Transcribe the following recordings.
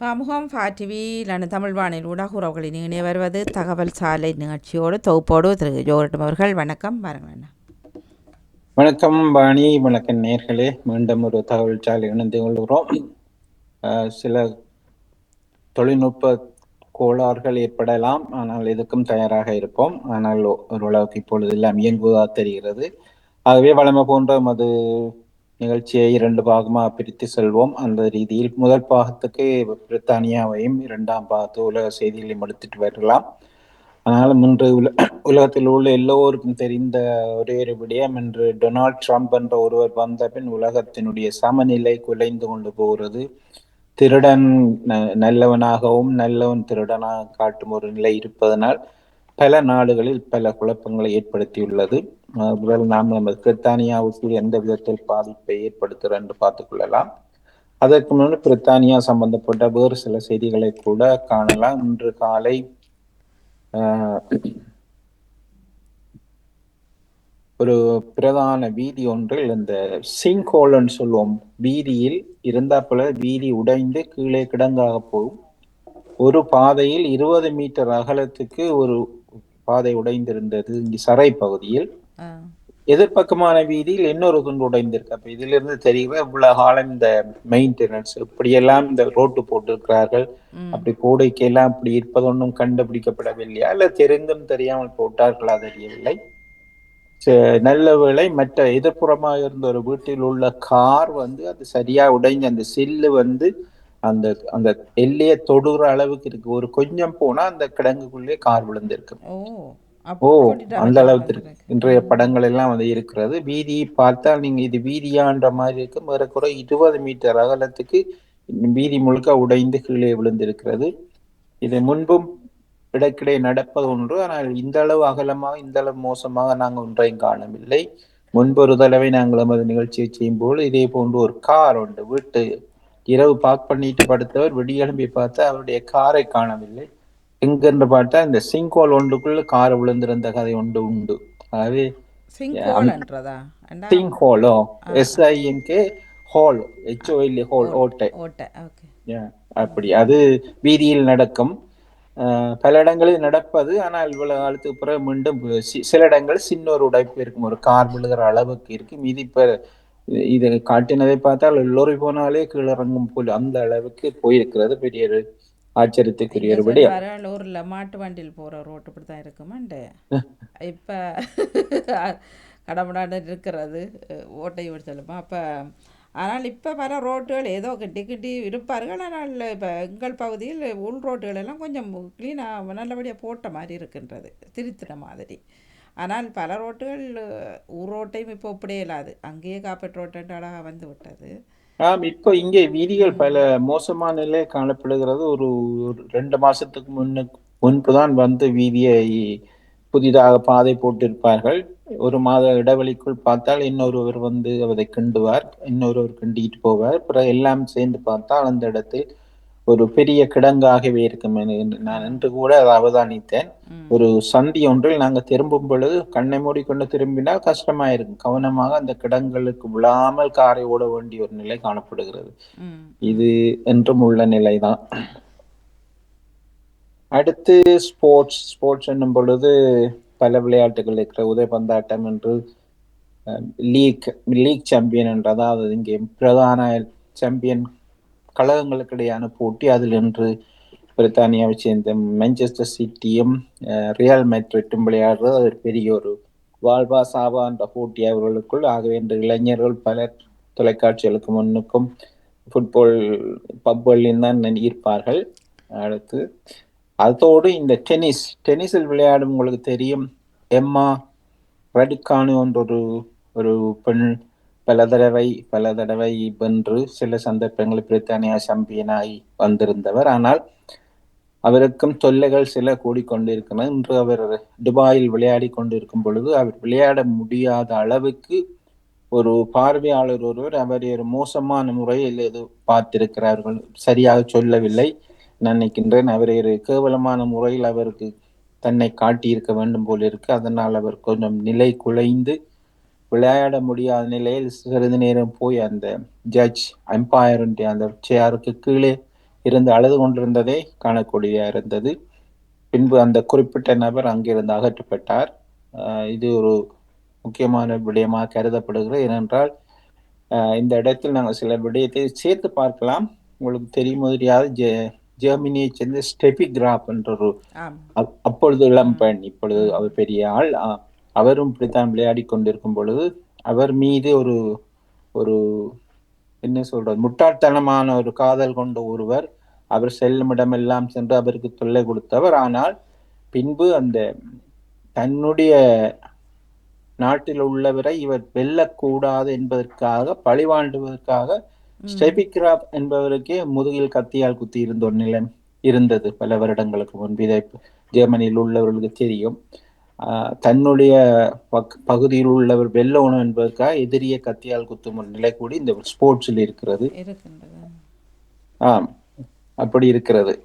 பமுகம் டிவியிலான தமிழ் வானில் ஊடாக உறவுகளின் இணைய வருவது தகவல் சாலை நிகழ்ச்சியோடு தொகுப்போடு திரு ஜோரட்டும் அவர்கள். வணக்கம் பாருங்கள். வணக்கம் பாணி, வணக்கம் நேர்களே. மீண்டும் ஒரு தகவல் சாலை இணைந்து கொள்கிறோம். சில தொழில்நுட்ப கோளாறுகள் ஏற்படலாம், ஆனால் எதுக்கும் தயாராக இருப்போம். ஆனால் ஓரளவுக்கு இப்பொழுது எல்லாம் இயங்குவதாக தெரிகிறது. ஆகவே வளமை போன்ற அது நிகழ்ச்சியை 2 பாகமாக பிரித்து செல்வோம். அந்த ரீதியில் முதல் பாகத்துக்கு பிரித்தானியாவையும், 2ஆம் பாகத்து உலக செய்திகளையும் எடுத்துட்டு வரலாம். ஆனாலும் இன்று உலகத்தில் உள்ள எல்லோருக்கும் தெரிந்த ஒரே ஒரு விடயம், என்று டொனால்ட் ட்ரம்ப் என்ற ஒருவர் வந்த பின் உலகத்தினுடைய சமநிலை குலைந்து கொண்டு போகிறது. திருடன் நல்லவனாகவும் நல்லவன் திருடனாக காட்டும் ஒரு நிலை இருப்பதனால் பல நாடுகளில் பல குழப்பங்களை ஏற்படுத்தியுள்ளது. முதல் நாம் நமது பிரித்தானியாவுக்கு எந்த விதத்தில் பாதிப்பை ஏற்படுத்துகிறோம் என்று பார்த்துக் கொள்ளலாம். அதற்கு முன்பு பிரித்தானியா சம்பந்தப்பட்ட வேறு சில செய்திகளை கூட காணலாம். இன்று காலை ஒரு பிரதான வீதி ஒன்றில் இந்த சிங்ஹோல்னு சொல்லுவோம், வீதியில் இருந்தாப்புல வீதி உடைந்து கீழே கிடங்காக போகும். ஒரு பாதையில் 20 மீட்டர் அகலத்துக்கு ஒரு பாதை உடைந்திருந்தது இங்கு சரை பகுதியில். எதிர்பக்கமான வீதியில் இன்னொரு துண்டு உடைந்திருக்கு. அப்ப இதுல இருந்து தெரியுது இவ்வளவு காலம் இந்த மெயின்டெனன்ஸ் இப்படியெல்லாம் இந்த ரோட்டு போட்டிருக்கிறார்கள், அப்படி போடைக்கெல்லாம் அப்படி இருப்பது ஒன்றும் கண்டுபிடிக்கப்படவில்லையா, இல்ல தெரிந்தும் தெரியாமல் போட்டார்களா தெரியவில்லை. நல்ல வேளை மற்ற எதிர்ப்புறமாக இருந்த ஒரு வீட்டில் உள்ள கார் அது சரியா உடைஞ்சு அந்த சில்லு அந்த அந்த எல்லையை தொடுகிற அளவுக்கு இருக்கு. ஒரு கொஞ்சம் போனா அந்த கிடங்குக்குள்ளே கார் விழுந்திருக்கு. அந்த அளவுக்கு இருக்கு. இன்றைய படங்கள் எல்லாம் இருக்கிறது. வீதியை பார்த்தால் நீங்க இது வீதியான்ற மாதிரி இருக்கு. ஏறக்குறை 20 மீட்டர் அகலத்துக்கு வீதி முழுக்க உடைந்து கீழே விழுந்திருக்கிறது. இது முன்பும் இடைக்கிடை நடப்பது ஒன்று, ஆனால் இந்த அளவு அகலமாக இந்த அளவு மோசமாக நாங்கள் ஒன்றையும் காணவில்லை. முன்பு ஒரு தடவை நாங்கள் நமது நிகழ்ச்சியை செய்யும் போது இதே போன்று ஒரு கார் உண்டு, வீட்டு இரவு பார்க் பண்ணிட்டு படுத்தவர் விடியெழும்பி பார்த்தா அவருடைய காரை காணவில்லை. எங்கென்று பார்த்தா இந்த சிங்கோல் ஒன்றுக்குள்ள கார் விழுந்திருந்த கதை ஒன்று உண்டு. ஆகவே சிங்ஹோலோ SINK ஹோல் HOL ஹோல் ஓட்டை அப்படி அது வீதியில் நடக்கும். பல இடங்களில் நடப்பது. ஆனால் இவ்வளவு காலத்துக்கு பிறகு மீண்டும் சில இடங்கள் சின்ன ஒரு உடைப்பு இருக்கும், ஒரு கார் விழுகிற அளவுக்கு இருக்கும். இது இப்ப இதை காட்டினதை பார்த்தால் லோரி போனாலே கீழிறங்கும் போல் அந்த அளவுக்கு போயிருக்கிறது. பெரிய ஒரு ஆச்சரியத்துக்குரிய ஒரு விடயம். ஊர்ல மாட்டு வண்டியில் போற ரோட்டு இப்படித்தான் இருக்குமாண்டு இப்ப கடமுடாண்டு இருக்கிறது ஓட்டை சொல்லுமா. அப்ப ஆனால் இப்போ வர ரோட்டுகள் ஏதோ கிட்டி கிட்டி இருப்பார்கள். ஆனால் இப்போ எங்கள் பகுதியில் உள் ரோட்டுகள் எல்லாம் கொஞ்சம் க்ளீனாக நல்லபடியாக போட்ட மாதிரி இருக்கின்றது, திருத்தின மாதிரி. ஆனால் பல ரோட்டுகள் ஊர் ரோட்டையும் இப்போ இப்படியே இல்லாது, அங்கேயே காப்பீட்டு ரோட்டு அழகாக வந்து விட்டது. இப்போ இங்கே வீதிகள் பல மோசமான நிலை காணப்படுகிறது. ஒரு 2 மாசத்துக்கு முன்புதான் வீதியை புதிதாக பாதை போட்டிருப்பார்கள். ஒரு மாத இடைவெளிக்குள் பார்த்தால் இன்னொருவர் அதை கிண்டுவார், இன்னொருவர் கிண்டிட்டு போவார். பிறகு எல்லாம் சேர்ந்து பார்த்தால் அந்த இடத்தில் ஒரு பெரிய கிடங்காகவே இருக்கும். நான் இன்று கூட அதை அவதானித்தேன். ஒரு சந்தி ஒன்றில் நாங்கள் திரும்பும் பொழுது கண்ணை மூடிக்கொண்டு திரும்பினால் கஷ்டமாயிருக்கும். கவனமாக அந்த கிடங்களுக்கு விழாமல் காரை ஓட வேண்டிய ஒரு நிலை காணப்படுகிறது. இது என்றும் உள்ள நிலைதான். அடுத்து ஸ்போர்ட்ஸ் என்னும் பொழுது பல விளையாட்டுகள் இருக்கிற உதைபந்தாட்டம் என்று லீக் சாம்பியன் என்று, அதாவது இங்கே பிரதான சாம்பியன் கழகங்களுக்கு இடையான போட்டி. அதில் இன்று பிரித்தானியாவை சேர்ந்த மான்செஸ்டர் சிட்டியும் ரியல் மெட்ரிட்டும் விளையாடுறது. அது பெரிய ஒரு வாழ்வா சாவா என்ற போட்டி அவர்களுக்குள். ஆகவே இன்று இளைஞர்கள் பலர் தொலைக்காட்சிகளுக்கு முன்னுக்கும் ஃபுட்பால் பப்களில் தான் இருப்பார்கள். அடுத்து அதோடு இந்த டென்னிஸில் விளையாடும் உங்களுக்கு தெரியும், எம்மா ரடிகானு என்ற ஒரு பெண் பல தடவை வென்று சில சந்தர்ப்பங்களில் பிரித்தானியா சாம்பியனாகி வந்திருந்தவர். ஆனால் அவருக்கும் தொல்லைகள் சில கூடிக்கொண்டிருக்கிறது. இன்று அவர் துபாயில் விளையாடி கொண்டிருக்கும் பொழுது அவர் விளையாட முடியாத அளவுக்கு ஒரு பார்வையாளர் ஒருவர் அவரை ஒரு மோசமான முறையில் எது பார்த்திருக்கிறார்கள், சரியாக சொல்லவில்லை நினைக்கின்றேன். அவரை ஒரு கேவலமான முறையில் அவருக்கு தன்னை காட்டியிருக்க வேண்டும் போல இருக்கு. அதனால் அவர் கொஞ்சம் நிலை குலைந்து விளையாட முடியாத நிலையில் சிறிது நேரம் போய் அந்த ஜட்ஜ் அம்பையருடைய அந்த சேருக்கு கீழே இருந்து அழுது கொண்டிருந்ததை காணக்கூடியதாக இருந்தது. பின்பு அந்த குறிப்பிட்ட நபர் அங்கிருந்து அகற்றப்பட்டார். இது ஒரு முக்கியமான விடயமாக கருதப்படுகிறது. ஏனென்றால் இந்த இடத்தில் நாங்கள் சில விடயத்தை சேர்த்து பார்க்கலாம். உங்களுக்கு தெரியும் தெரியாது, ஜெர்மனியை சேர்ந்த ஸ்டெபி கிராப் என்ற ஒரு அப்பொழுது இளம்பெண், இப்பொழுது அவர் பெரிய ஆள், அவரும் இப்படித்தான் விளையாடி கொண்டிருக்கும் பொழுது அவர் மீது ஒரு ஒரு என்ன சொல்றது, முட்டாள்தனமான ஒரு காதல் கொண்ட ஒருவர் அவர் செல்லும் இடமெல்லாம் சென்று அவருக்கு தொல்லை கொடுத்தவர். ஆனால் பின்பு அந்த தன்னுடைய நாட்டில் உள்ளவரை இவர் வெல்லக்கூடாது என்பதற்காக, பழிவாண்டுவதற்காக ஸ்டெபிகிராப் என்பவருக்கே முதுகில் கத்தியால் குத்தி இருந்த ஒரு நிலை இருந்தது பல வருடங்களுக்கு முன்பு. இதை ஜெர்மனியில் உள்ளவர்களுக்கு தெரியும். தன்னுடைய பகுதியில் உள்ளவர் வெல்லணும் என்பதற்காக எதிரியை கத்தியால் குத்தும் ஒரு நிலை கூடி இந்த ஸ்போர்ட்ஸில் இருக்கிறது. அப்படி இருக்கிறது.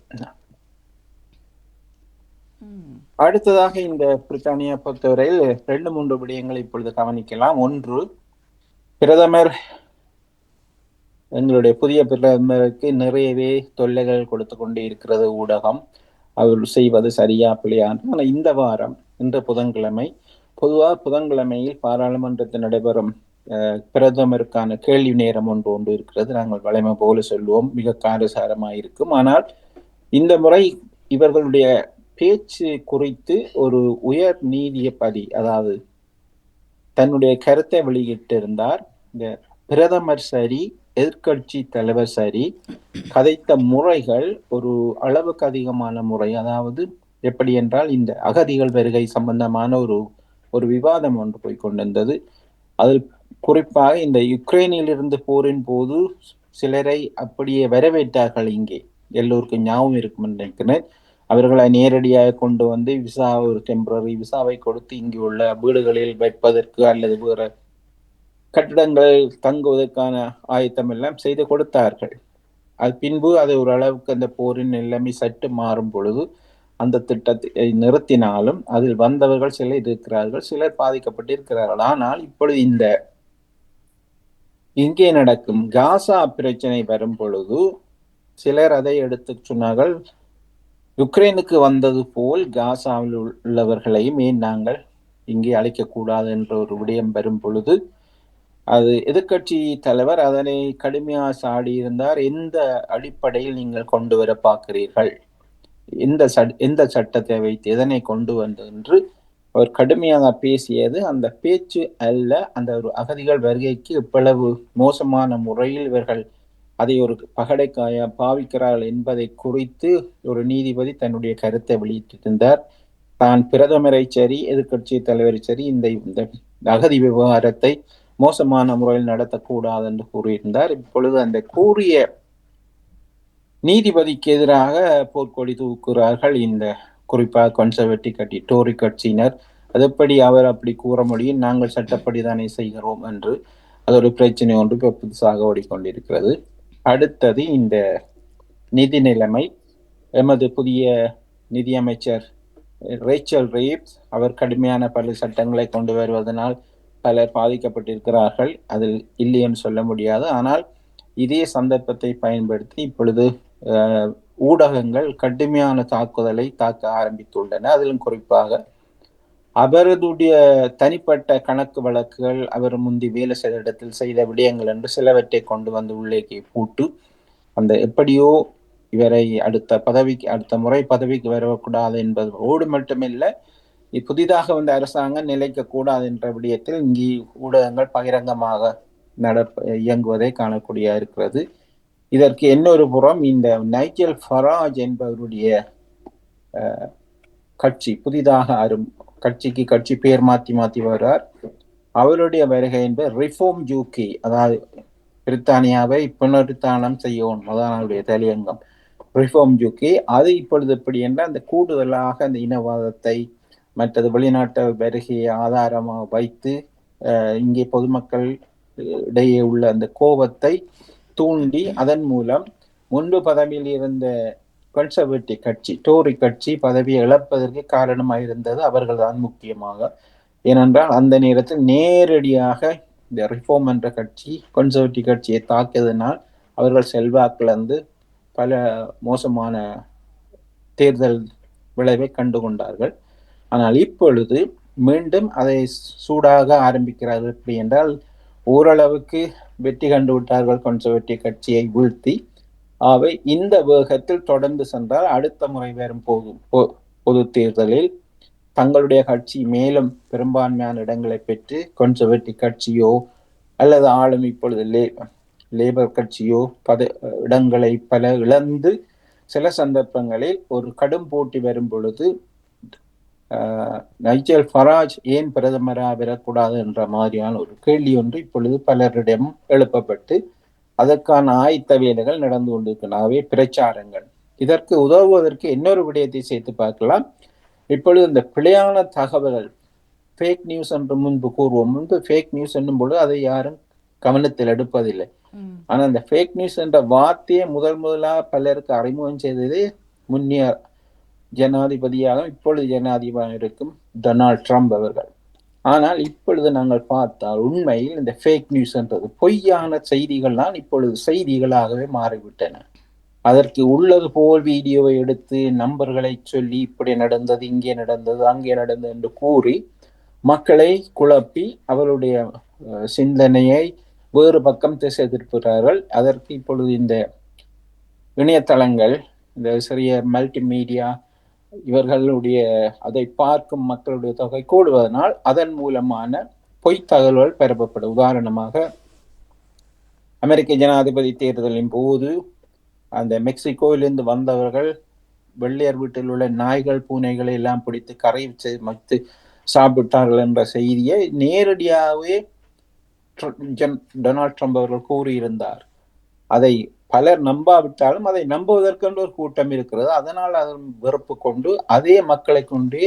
அடுத்ததாக இந்த பிரித்தானியா பொறுத்தவரையில் 2-3 விடயங்களை இப்பொழுது கவனிக்கலாம். ஒன்று, பிரதமர், எங்களுடைய புதிய பிரதமருக்கு நிறையவே தொல்லைகள் கொடுத்து கொண்டே இருக்கிறது ஊடகம். அவர் செய்வது சரியா பிள்ளையா. ஆனால் இந்த வாரம், இன்று புதன்கிழமை, பொதுவாக புதன்கிழமையில் பாராளுமன்றத்தில் நடைபெறும் பிரதமருக்கான கேள்வி நேரம் ஒன்று இருக்கிறது. நாங்கள் வழமை போல சொல்லுவோம், மிக காரசாரமாக இருக்கும். ஆனால் இந்த முறை இவர்களுடைய பேச்சு குறித்து ஒரு உயர் நீதிபதி, அதாவது தன்னுடைய கருத்தை வெளியிட்டிருந்தார். இந்த பிரதமர் சரி, எதிர்கட்சி தலைவர் சரி, கதைத்த முறைகள் ஒரு அளவுக்கு அதிகமான முறை. அதாவது எப்படி என்றால், இந்த அகதிகள் வருகை சம்பந்தமான ஒரு விவாதம் ஒன்று போய் கொண்டிருந்தது. அதில் குறிப்பாக இந்த யுக்ரைனில் இருந்து போரின் போது சிலரை அப்படியே வரவேற்றார்கள். இங்கே எல்லோருக்கும் ஞாபகம் இருக்கும் என்று நினைக்கிறேன். அவர்களை நேரடியாக கொண்டு வந்து ஒரு டெம்பரரி விசாவை கொடுத்து இங்கு உள்ள வீடுகளில் வைப்பதற்கு அல்லது வேறு கட்டிடங்கள் தங்குவதற்கான ஆயத்தம் எல்லாம் செய்து கொடுத்தார்கள். அது பின்பு அது ஓரளவுக்கு அந்த போரின் நிலைமை சற்று மாறும் பொழுது அந்த திட்டத்தை நிறுத்தினாலும் அதில் வந்தவர்கள் சிலர் இருக்கிறார்கள், சிலர் பாதிக்கப்பட்டிருக்கிறார்கள். ஆனால் இப்பொழுது இங்கே நடக்கும் காசா பிரச்சனை வரும் பொழுது சிலர் அதை எடுத்து சொன்னார்கள், யுக்ரைனுக்கு வந்தது போல் காசாவில் உள்ளவர்களையும் ஏன் நாங்கள் இங்கே அழைக்கக்கூடாது என்ற ஒரு விடயம் வரும் பொழுது அது எதிர்கட்சி தலைவர் அதனை கடுமையாக சாடியிருந்தார். எந்த அடிப்படையில் நீங்கள் கொண்டு வர பார்க்கிறீர்கள், எந்த சட்டத்தை வைத்து எதனை கொண்டு வந்து என்று அவர் கடுமையாக பேசியது. அந்த பேச்சு அல்ல, அந்த ஒரு அகதிகள் வருகைக்கு இவ்வளவு மோசமான முறையில் இவர்கள் அதை ஒரு பகடைக்காய பாவிக்கிறார்கள் என்பதை குறித்து ஒரு நீதிபதி தன்னுடைய கருத்தை வெளியிட்டிருந்தார். தான் பிரதமரை சரி, எதிர்கட்சி தலைவரை சரி, இந்த அகதி விவகாரத்தை மோசமான முறையில் நடத்தக்கூடாது என்று கூறியிருந்தார். இப்பொழுது அந்த கூறிய நீதிபதிக்கு எதிராக போர்க்கொடி தூக்குகிறார்கள் இந்த குறிப்பாக கன்சர்வேட்டிவ் கட்சி, டோரி கட்சியினர். அதப்படி அவர் அப்படி கூற முடியும், நாங்கள் சட்டப்படி தானே செய்கிறோம் என்று. அது ஒரு பிரச்சனை ஒன்று இப்போ புதுசாக ஓடிக்கொண்டிருக்கிறது. அடுத்தது இந்த நிதி நிலைமை. எமது புதிய நிதியமைச்சர் ரேச்சல் ரீவ்ஸ் அவர் கடுமையான பல சட்டங்களை கொண்டு வருவதனால் பலர் பாதிக்கப்பட்டிருக்கிறார்கள், அதில் இல்லைன்னு சொல்ல முடியாது. ஆனால் இதே சந்தர்ப்பத்தை பயன்படுத்தி இப்பொழுது ஊடகங்கள் கடுமையான தாக்குதலை தாக்க ஆரம்பித்துள்ளன. அதிலும் குறிப்பாக அவருடைய தனிப்பட்ட கணக்கு வழக்குகள், அவர் முந்தி வேலை செய்த இடத்தில் செய்த விடயங்கள் என்று சிலவற்றை கொண்டு வந்து உள்ளேக்கு போட்டு அந்த எப்படியோ இவரை அடுத்த முறை பதவிக்கு வரக்கூடாது என்பதோடு மட்டுமில்லை, புதிதாக வந்த அரசாங்கம் நிலைக்கக்கூடாது என்ற விடயத்தில் இங்கே ஊடகங்கள் பகிரங்கமாக இயங்குவதை காணக்கூடிய இருக்கிறது. இதற்கு இன்னொரு புறம் இந்த நைஜல் ஃபராஜ் என்பவருடைய கட்சி, புதிதாக கட்சிக்கு கட்சி பேர் மாற்றி வருவார். அவருடைய வருகை என்பது ரிஃபார்ம் யூகே, அதாவது பிரித்தானியாவை புனருத்தானம் செய்யவும், அதான் அவருடைய தலையங்கம் ரிஃபார்ம் யூகே. அது இப்பொழுது எப்படி என்றால், அந்த கூடுதலாக அந்த இனவாதத்தை மற்றது வெளிநாட்டு வருகையை ஆதாரமாக வைத்து இங்கே பொதுமக்கள் இடையே உள்ள அந்த கோபத்தை தூண்டி அதன் மூலம் முன்பு பதவியில் இருந்த கன்சர்வேட்டிவ் கட்சி, டோரி கட்சி பதவியை இழப்பதற்கு காரணமாக இருந்தது அவர்கள் தான் முக்கியமாக. ஏனென்றால் அந்த நேரத்தில் நேரடியாக இந்த ரிஃபார்ம் என்ற கட்சி கன்சர்வேட்டிவ் கட்சியை தாக்கியதனால் அவர்கள் செல்வாக்கிழந்து பல மோசமான தேர்தல் விளைவை கண்டு கொண்டார்கள். ஆனால் இப்பொழுது மீண்டும் அதை சூடாக ஆரம்பிக்கிறார்கள். எப்படி என்றால், ஓரளவுக்கு வெற்றி கண்டு விட்டார்கள் கன்சர்வேட்டிவ் கட்சியை வீழ்த்தி. அவை இந்த வேகத்தில் தொடர்ந்து சென்றால் அடுத்த முறை வரும் பொது தேர்தலில் தங்களுடைய கட்சி மேலும் பெரும்பான்மையான இடங்களை பெற்று கன்சர்வேட்டிவ் கட்சியோ அல்லது ஆளும் இப்பொழுது லேபர் கட்சியோ இடங்களை பல இழந்து சில சந்தர்ப்பங்களில் ஒரு கடும் போட்டி வரும் பொழுது நைஜல் ஃபராஜ் ஏன் பிரதமராக வரக்கூடாது என்ற மாதிரியான ஒரு கேள்வி ஒன்று இப்பொழுது பலரிடம் எழுப்பப்பட்டு அதற்கான ஆயத்த வேலைகள் நடந்து கொண்டிருக்கிறாவே பிரச்சாரங்கள். இதற்கு உதவுவதற்கு இன்னொரு விடயத்தை சேர்த்து பார்க்கலாம். இப்பொழுது இந்த பிழையான தகவல்கள், ஃபேக் நியூஸ் என்று முன்பு கூறுவோம். முன்பு ஃபேக் நியூஸ் என்னும் பொழுது அதை யாரும் கவனத்தில் எடுப்பதில்லை. ஆனால் இந்த ஃபேக் நியூஸ் என்ற வார்த்தையை முதலாக பலருக்கு அறிமுகம் செய்தது முன்னிய ஜனாதிபதியாக இப்பொழுது ஜனாதிபதியாக இருக்கும் டொனால்ட் ட்ரம்ப் அவர்கள். ஆனால் இப்பொழுது நாங்கள் பார்த்தால் உண்மையில் இந்த ஃபேக் நியூஸ் என்றது பொய்யான செய்திகள் தான் இப்பொழுது செய்திகளாகவே மாறிவிட்டன. அதற்கு உள்ளது போல் வீடியோவை எடுத்து நம்பர்களை சொல்லி இப்படி நடந்தது, இங்கே நடந்தது, அங்கே நடந்தது என்று கூறி மக்களை குழப்பி அவருடைய சிந்தனையை வேறு பக்கம் திசை திருப்புகிறார்கள். அதற்கு இப்பொழுது இந்த இணையதளங்கள், இந்த சிறிய மல்டிமீடியா இவர்களுடைய அதை பார்க்கும் மக்களுடைய தொகை கூடுவதனால் அதன் மூலமான பொய் தகவல்கள் பரப்பப்படும். உதாரணமாக அமெரிக்க ஜனாதிபதி தேர்தலின் போது அந்த மெக்சிகோவிலிருந்து வந்தவர்கள் வெள்ளையர் வீட்டில் உள்ள நாய்கள் பூனைகளை எல்லாம் பிடித்து கரை வைத்து சாப்பிட்டார்கள் என்ற செய்தியை நேரடியாகவே டொனால்ட் ட்ரம்ப் அவர்கள் கூறியிருந்தார். அதை பலர் நம்பாவிட்டாலும் அதை நம்புவதற்கென்று ஒரு கூட்டம் இருக்கிறது. அதனால் அதன் வெறுப்பு கொண்டு அதே மக்களை கொண்டே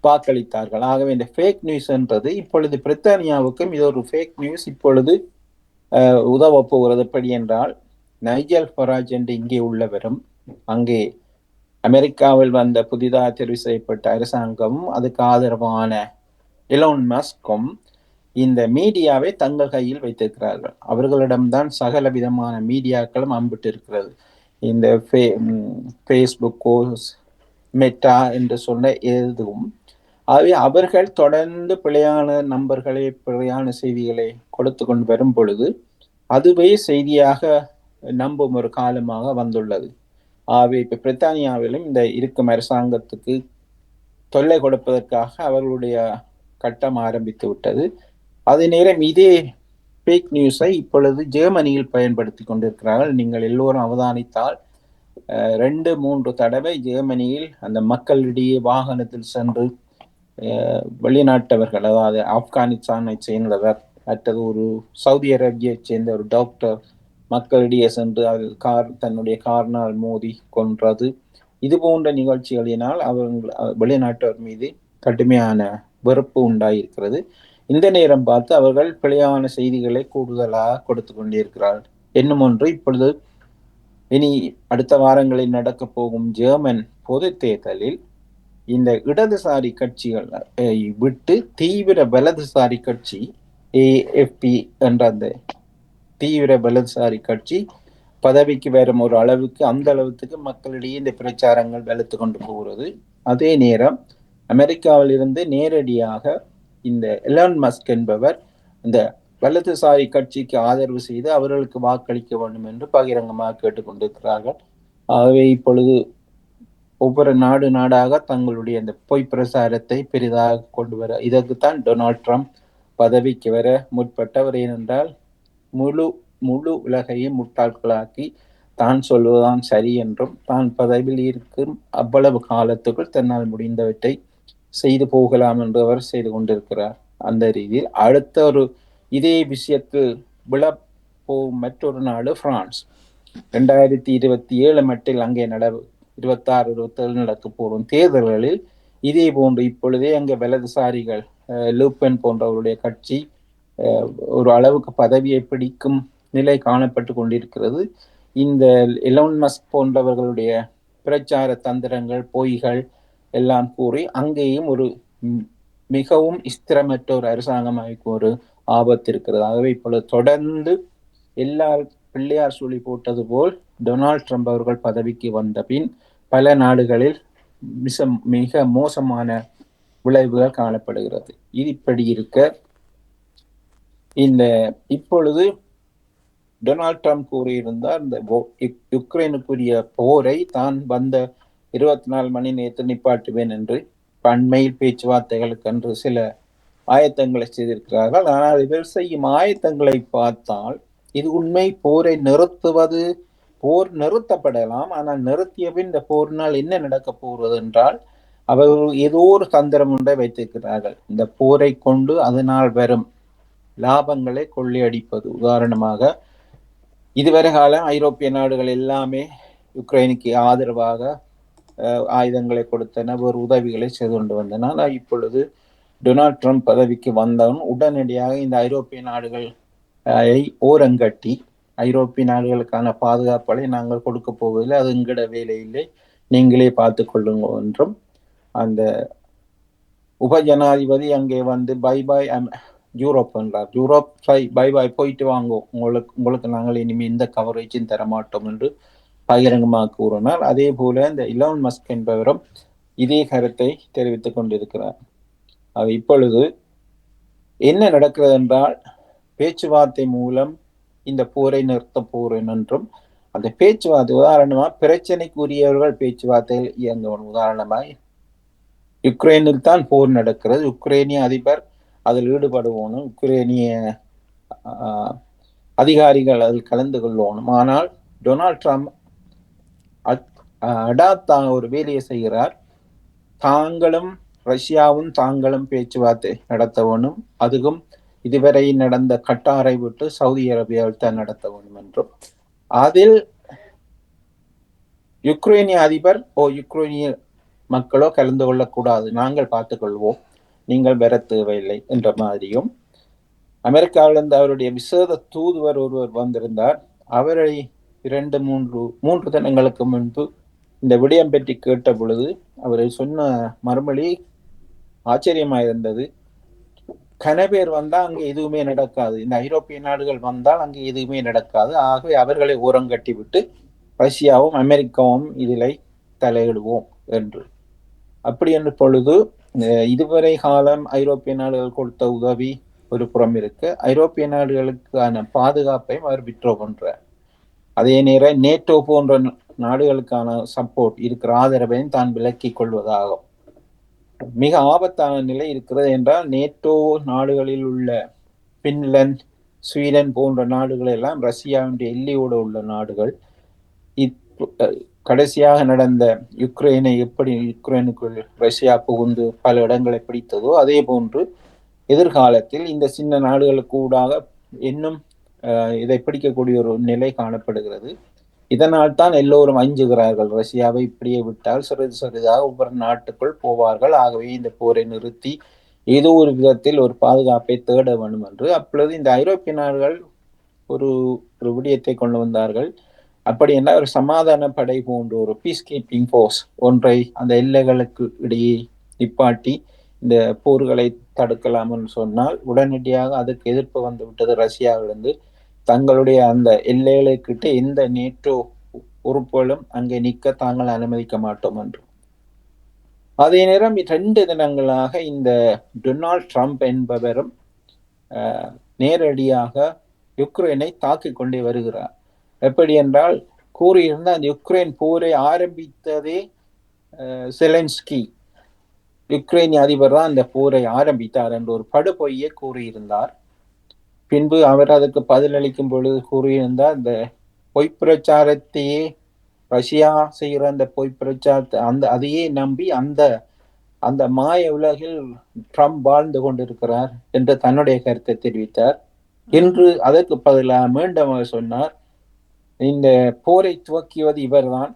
வாக்களித்தார்கள். ஆகவே இந்த ஃபேக் நியூஸ் என்றது இப்பொழுது பிரித்தானியாவுக்கும் இது ஒரு ஃபேக் நியூஸ் இப்பொழுது உதவ போகிறது. எப்படி என்றால், நைஜல் ஃபராஜ் என்று இங்கே உள்ளவரும் அங்கே அமெரிக்காவில் வந்த புதிதாக தெரிவு செய்யப்பட்ட அரசாங்கமும் அதுக்கு ஆதரவான எலோன் மஸ்கும் இந்த மீடியாவை தங்கள் கையில் வைத்திருக்கிறார்கள். அவர்களிடம்தான் சகல விதமான மீடியாக்களும் அம்பிட்டு இருக்கிறது. இந்த ஃபேஸ்புக்கோ மெட்டா என்று சொன்ன எதுவும் ஆகவே அவர்கள் தொடர்ந்து பிழையான நம்பர்களை, பிழையான செய்திகளை கொடுத்து கொண்டு வரும் பொழுது அதுவே செய்தியாக நம்பும் ஒரு காலமாக வந்துள்ளது. ஆகவே இப்ப பிரித்தானியாவிலும் இந்த இருக்கும் அரசாங்கத்துக்கு தொல்லை கொடுப்பதற்காக அவர்களுடைய கட்டம் ஆரம்பித்து விட்டது. அதே நேரம் இதே ஃபேக் நியூஸை இப்பொழுது ஜெர்மனியில் பயன்படுத்தி கொண்டிருக்கிறார்கள். நீங்கள் எல்லோரும் அவதானித்தால் 2-3 தடவை ஜெர்மனியில் அந்த மக்களிடையே வாகனத்தில் சென்று வெளிநாட்டவர்கள், அதாவது ஆப்கானிஸ்தானை சேர்ந்தவர் மற்றது ஒரு சவுதி அரேபியை சேர்ந்த ஒரு டாக்டர் மக்களிடையே சென்று தன்னுடைய காரினால் மோதி கொன்றது, இது போன்ற நிகழ்ச்சிகளினால் வெளிநாட்டவர் மீது கடுமையான வெறுப்பு உண்டாயிருக்கிறது. இந்த நேரம் பார்த்து அவர்கள் பிழையான செய்திகளை கூடுதலாக கொடுத்து கொண்டிருக்கிறார்கள். இன்னும் ஒன்று, இப்பொழுது இனி அடுத்த வாரங்களில் நடக்க போகும் ஜெர்மன் பொது தேர்தலில் இந்த இடதுசாரி கட்சிகள் விட்டு தீவிர வலதுசாரி கட்சி AFP என்ற அந்த தீவிர வலதுசாரி கட்சி பதவிக்கு வரும் ஒரு அளவுக்கு, அந்த அளவுக்கு மக்களிடையே இந்த பிரச்சாரங்கள் வலுத்து கொண்டு போகிறது. அதே நேரம் அமெரிக்காவில் இருந்து நேரடியாக இந்த எலான் மஸ்க் என்பவர் இந்த வலதுசாரி கட்சிக்கு ஆதரவு செய்து அவர்களுக்கு வாக்களிக்க வேண்டும் என்று பகிரங்கமாக கேட்டுக்கொண்டிருக்கிறார்கள். ஆகவே இப்பொழுது ஒவ்வொரு நாடாக தங்களுடைய அந்த பொய் பிரசாரத்தை பெரிதாக கொண்டு வர, இதற்குத்தான் டொனால்ட் ட்ரம்ப் பதவிக்கு வர முற்பட்டவர். ஏனென்றால் முழு உலகையும் முட்டாள்களாக்கி தான் சொல்வதுதான் சரி என்றும் தான் பதவியில் இருக்கும் அவ்வளவு காலத்துக்குள் தன்னால் முடிந்தவற்றை செய்து போகலாம் என்று அவர் செய்து கொண்டிருக்கிறார். அந்த ரீதியில் அடுத்த ஒரு இதே விஷயத்தில் விழப்போகும் மற்றொரு நாடு பிரான்ஸ். 2027 மட்டில் அங்கே 26-27 நடக்க போகும் தேர்தல்களில் இதே போன்று இப்பொழுதே அங்கே வலதுசாரிகள் லூப்பென் போன்றவருடைய கட்சி ஒரு அளவுக்கு பதவியை பிடிக்கும் நிலை காணப்பட்டு கொண்டிருக்கிறது. இந்த எலான் மஸ்க் போன்றவர்களுடைய பிரச்சார தந்திரங்கள், பொய்கள் எல்லாம் கூறி அங்கேயும் ஒரு மிகவும் ஸ்திரமற்ற ஒரு அரசாங்கமாக ஒரு ஆபத்து இருக்கிறது. ஆகவே இப்பொழுது தொடர்ந்து எல்லா பிள்ளையார் சொல்லி போட்டது போல் டொனால்ட் ட்ரம்ப் அவர்கள் பதவிக்கு வந்த பின் பல நாடுகளில் மிக மோசமான விளைவுகள் காணப்படுகிறது. இது இப்படி இருக்க இப்பொழுது டொனால்ட் ட்ரம்ப் கூறியிருந்தார், இந்த யுக்ரைனுக்குரிய போரை தான் வந்த 24 மணி நேரத்தில் நிப்பாட்டுவேன் என்று அண்மையில் பேச்சுவார்த்தைகளுக்கு என்று சில ஆயத்தங்களை செய்திருக்கிறார்கள். ஆனால் இவர் செய்யும் ஆயத்தங்களை பார்த்தால் இது உண்மை போரை நிறுத்துவது, போர் நிறுத்தப்படலாம். ஆனால் நிறுத்திய பின் இந்த போரினால் என்ன நடக்க போகிறது என்றால் அவர்கள் ஏதோ ஒரு தந்திரம் ஒன்றை வைத்திருக்கிறார்கள். இந்த போரை கொண்டு அதனால் வரும் லாபங்களை கொள்ளையடிப்பது. உதாரணமாக இதுவரை காலம் ஐரோப்பிய நாடுகள் எல்லாமே யுக்ரைனுக்கு ஆதரவாக ஆயுதங்களை கொடுத்தன, ஒரு உதவிகளை செய்து கொண்டு வந்தன. ஆனால் இப்பொழுது டொனால்ட் ட்ரம்ப் பதவிக்கு வந்தவன் உடனடியாக இந்த ஐரோப்பிய நாடுகளை ஓரங்கட்டி ஐரோப்பிய நாடுகளுக்கான பாதுகாப்புகளை நாங்கள் கொடுக்க போவதில்லை, அது எங்கட வேலை இல்லை, நீங்களே பார்த்து கொள்ளுங்க என்றும் அந்த உபஜனாதிபதி அங்கே வந்து பை பாய் யூரோப் என்றார். யூரோப் பை பாய் போயிட்டு வாங்கோ, உங்களுக்கு நாங்கள் இனிமேல் இந்த கவரேஜும் தரமாட்டோம் என்று பகிரங்கமாக கூறினார். அதே போல இந்த இலான் மஸ்க் என்பவரும் இதே கருத்தை தெரிவித்துக் கொண்டிருக்கிறார். அது இப்பொழுது என்ன நடக்கிறது என்றால் பேச்சுவார்த்தை மூலம் இந்த போரை நிறுத்த போறேன் என்றும், அந்த பேச்சுவார்த்தை உதாரணமாக பிரச்சனைக்குரியவர்கள் பேச்சுவார்த்தையில் இயங்குவன். உதாரணமாய் யுக்ரைனில் தான் போர் நடக்கிறது, யுக்ரைனிய அதிபர் அதில் ஈடுபடுவோனும், யுக்ரைனிய அதிகாரிகள் அதில் கலந்து கொள்வோனும். ஆனால் டொனால்ட் ட்ரம்ப் ஒரு வேலையை செய்கிறார், தாங்களும் ரஷ்யாவும் தாங்களும் பேச்சுவார்த்தை நடத்த வேணும், அதுவும் இதுவரை நடந்த கட்டாரை விட்டு சவுதி அரேபியாவில் தான் நடத்த வேண்டும் என்றும், அதில் யுக்ரைனிய அதிபர் யுக்ரைனிய மக்களோ கலந்து கொள்ளக்கூடாது, நாங்கள் பார்த்துக் கொள்வோம், நீங்கள் பெற தேவையில்லை என்ற மாதிரியும். அமெரிக்காவிலிருந்து அவருடைய விசேட தூதுவர் ஒருவர் வந்திருந்தார். அவரை 2-3 தினங்களுக்கு முன்பு இந்த விடயம் பற்றி கேட்ட பொழுது அவர் சொன்ன மறுமொழி ஆச்சரியமாயிருந்தது. கனபேர் வந்தால் அங்கே எதுவுமே நடக்காது, இந்த ஐரோப்பிய நாடுகள் வந்தால் அங்கே எதுவுமே நடக்காது, ஆகவே அவர்களை ஓரங்கட்டி விட்டு ரஷ்யாவும் அமெரிக்காவும் இதில் தலையிடுவோம் என்று. அப்படி என்ற பொழுது இதுவரை காலம் ஐரோப்பிய நாடுகள் கொடுத்த உதவி ஒரு புறம் இருக்கு, ஐரோப்பிய நாடுகளுக்கான பாதுகாப்பையும் அவர் விட்ரோ பண்றார். அதே நேரம் நேட்டோ போன்ற நாடுகளுக்கான சப்போர்ட் இருக்கிற ஆதரவையும் தான் விலக்கிக் கொள்வதாகும். மிக ஆபத்தான நிலை இருக்கிறது என்றால் நேட்டோ நாடுகளில் உள்ள பின்லாந்து, ஸ்வீடன் போன்ற நாடுகள் எல்லாம் ரஷ்யாவுடைய எல்லையோடு உள்ள நாடுகள். கடைசியாக நடந்த யுக்ரைனை எப்படி யுக்ரைனுக்குள் ரஷ்யா புகுந்து பல இடங்களை பிடித்ததோ அதே போன்று எதிர்காலத்தில் இந்த சின்ன நாடுகளுக்கு ஊடாக இன்னும் இதை பிடிக்கக்கூடிய ஒரு நிலை காணப்படுகிறது. இதனால் தான் எல்லோரும் அஞ்சுகிறார்கள், ரஷ்யாவை இப்படியே விட்டால் சிறிதாக ஒவ்வொரு நாட்டுக்குள் போவார்கள், ஆகவே இந்த போரை நிறுத்தி ஏதோ ஒரு விதத்தில் ஒரு பாதுகாப்பை தேட வேண்டும் என்று. அப்பொழுது இந்த ஐரோப்பிய நாடுகள் ஒரு விடயத்தை கொண்டு வந்தார்கள். அப்படி என்ன ஒரு சமாதான படை போன்ற ஒரு பீஸ் கீப்பிங் போர்ஸ் ஒன்றை அந்த எல்லைகளுக்கு இடையே நிப்பாட்டி இந்த போர்களை தடுக்கலாம் என்று சொன்னால் உடனடியாக அதுக்கு எதிர்ப்பு வந்து விட்டது ரஷ்யாவிலிருந்து. தங்களுடைய அந்த எல்லைகளுக்கிட்ட எந்த நேட்டோ உறுப்புகளும் அங்கே நிற்க தாங்கள் அனுமதிக்க மாட்டோம் என்று. அதே நேரம் 2 தினங்களாக இந்த டொனால்ட் ட்ரம்ப் என்பவரும் நேரடியாக யுக்ரைனை தாக்கிக் கொண்டே வருகிறார். எப்படி என்றால் கூறியிருந்த அந்த யுக்ரைன் போரை ஆரம்பித்ததே செலன்ஸ்கி, யுக்ரைனிய அதிபர் தான் அந்த போரை ஆரம்பித்தார் என்று ஒரு படுபொய்யை கூறியிருந்தார். பின்பு அவர் அதுக்கு பதிலளிக்கும் பொழுது கூறியிருந்தார், இந்த பொய்ப்பிரச்சாரத்தையே ரஷ்யா செய்கிற அந்த பொய்ப்பிரச்சாரத்தை அதையே நம்பி அந்த மாய உலகில் ட்ரம்ப் வாழ்ந்து கொண்டிருக்கிறார் என்று தன்னுடைய கருத்தை தெரிவித்தார். இன்று அதற்கு பதிலாக மீண்டும் அவர் சொன்னார், இந்த போரை துவக்கியது இவர்தான்,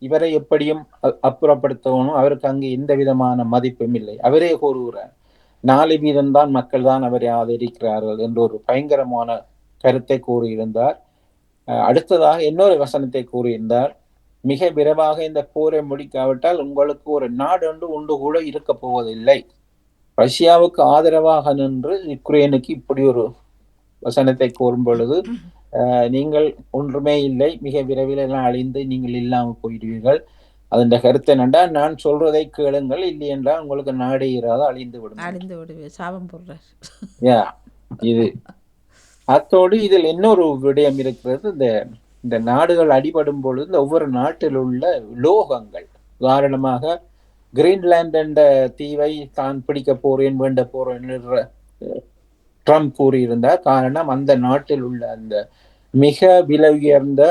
இவரை எப்படியும் அப்புறப்படுத்தணும், அவருக்கு அங்கு எந்த விதமான மதிப்பும் இல்லை. அவரே கூறுகிறார், 4% தான் மக்கள் தான் அவரை ஆதரிக்கிறார்கள் என்று ஒரு பயங்கரமான கருத்தை கூறியிருந்தார். அடுத்ததாக இன்னொரு வசனத்தை கூறியிருந்தார், மிக விரைவாக இந்த போரை முடிக்காவிட்டால் உங்களுக்கு ஒரு நாடு ஒன்று கூட இருக்க போவதில்லை. ரஷ்யாவுக்கு ஆதரவாக நின்று யுக்ரைனுக்கு இப்படி ஒரு வசனத்தை கூறும் பொழுது நீங்கள் ஒன்றுமே இல்லை, மிக விரைவில் எல்லாம் அழிந்து நீங்கள் இல்லாமல் போயிடுவீர்கள். அதன் கருத்து என்னண்டா, நான் சொல்றதை கேளுங்கள், இல்லை என்றால் உங்களுக்கு நாடே இராது, அழிந்து விடும். அழிந்து விடுவேன் சாபம் போடுறார். யா இது அத்தோடு இதில் இன்னொரு விடயம் இருக்கிறது. இந்த நாடுகள் அடிபடும் பொழுது இந்த ஒவ்வொரு நாட்டில் உள்ள உலோகங்கள், உதாரணமாக கிரீன்லாந்து என்ற தீவை தான் பிடிக்க போறேன் வேண்ட போறேன் என்று ட்ரம்ப் கூறியிருந்தார். காரணம், அந்த நாட்டில் உள்ள அந்த மிக விலை உயர்ந்த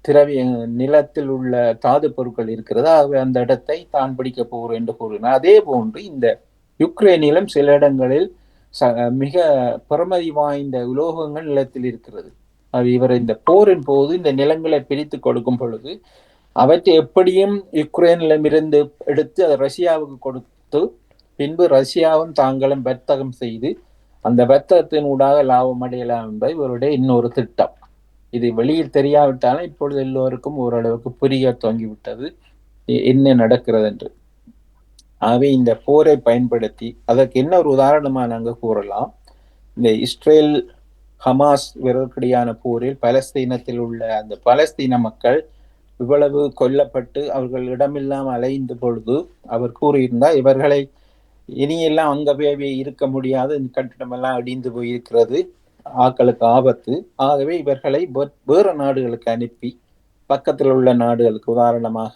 திரவிய நிலத்தில் உள்ள தாது பொருட்கள் இருக்கிறது, ஆகவே அந்த இடத்தை தான் பிடிக்க போகிறேன் என்று கூறினார். அதே போன்று இந்த யுக்ரைனிலும் சில இடங்களில் மிக பெருமதி வாய்ந்த உலோகங்கள் நிலத்தில் இருக்கிறது. அது இவர் இந்த போரின் போது இந்த நிலங்களை பிரித்து கொடுக்கும் பொழுது அவற்றை எப்படியும் யுக்ரைனிடமிருந்து எடுத்து அதை ரஷ்யாவுக்கு கொடுத்து பின்பு ரஷ்யாவும் தாங்களும் வர்த்தகம் செய்து அந்த வர்த்தகத்தின் ஊடாக லாபம் அடையலாம் என்பது இவருடைய இன்னொரு திட்டம். இது வெளியில் தெரியாவிட்டாலும் இப்பொழுது எல்லோருக்கும் ஓரளவுக்கு புரிய துவங்கிவிட்டது என்ன நடக்கிறது என்று. ஆகவே இந்த போரை பயன்படுத்தி அதற்கு என்ன ஒரு உதாரணமா நாங்கள் கூறலாம். இந்த இஸ்ரேல் ஹமாஸ் இவர்களுக்கிடையான போரில் பலஸ்தீனத்தில் உள்ள அந்த பலஸ்தீன மக்கள் இவ்வளவு கொல்லப்பட்டு அவர்கள் இடமில்லாமல் அலைந்த பொழுது அவர் கூறியிருந்தார், இவர்களை இனியெல்லாம் அங்க போய் இருக்க முடியாது, கட்டிடமெல்லாம் அடிந்து போயிருக்கிறது, ஆக்களுக்கு ஆபத்து, ஆகவே இவர்களை வேறு நாடுகளுக்கு அனுப்பி பக்கத்தில் உள்ள நாடுகளுக்கு, உதாரணமாக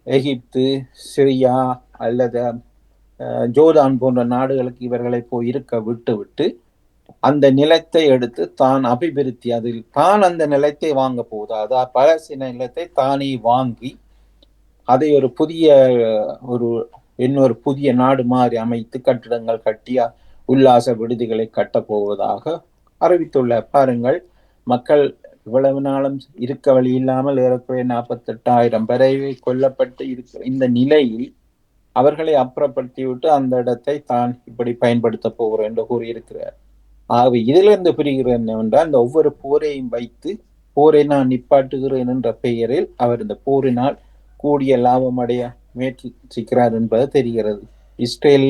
எகிப்து, சிரியா அல்லது ஜோர்டான் போன்ற நாடுகளுக்கு இவர்களை போய் இருக்க விட்டு அந்த நிலத்தை எடுத்து தான் அபிவிருத்தி, அதில் தான் அந்த நிலத்தை வாங்க போகுது, அதாவது பலஸ்தீன நிலத்தை தானே வாங்கி அதை ஒரு புதிய இன்னொரு புதிய நாடு மாதிரி அமைத்து கட்டிடங்கள் கட்டி உல்லாச விடுதிகளை கட்டப் போவதாக அறிவித்துள்ள. பாருங்கள், மக்கள் இவ்வளவு நாளும் இருக்க வழி இல்லாமல் ஏறக்குறைய 48,000 வரை கொல்லப்பட்டு இருக்கிற இந்த நிலையில் அவர்களை அப்புறப்படுத்திவிட்டு அந்த இடத்தை தான் இப்படி பயன்படுத்த போகிறோம் என்று கூறியிருக்கிறார். ஆகவே இதிலிருந்து புரிகிறது என்னவென்றால், இந்த ஒவ்வொரு போரையும் வைத்து போரை நான் நிப்பாட்டுகிறேன் என்ற பெயரில் அவர் இந்த போரினால் கூடிய லாபம் அடைய முயற்சிக்கிறார் என்பது தெரிகிறது. இஸ்ரேல்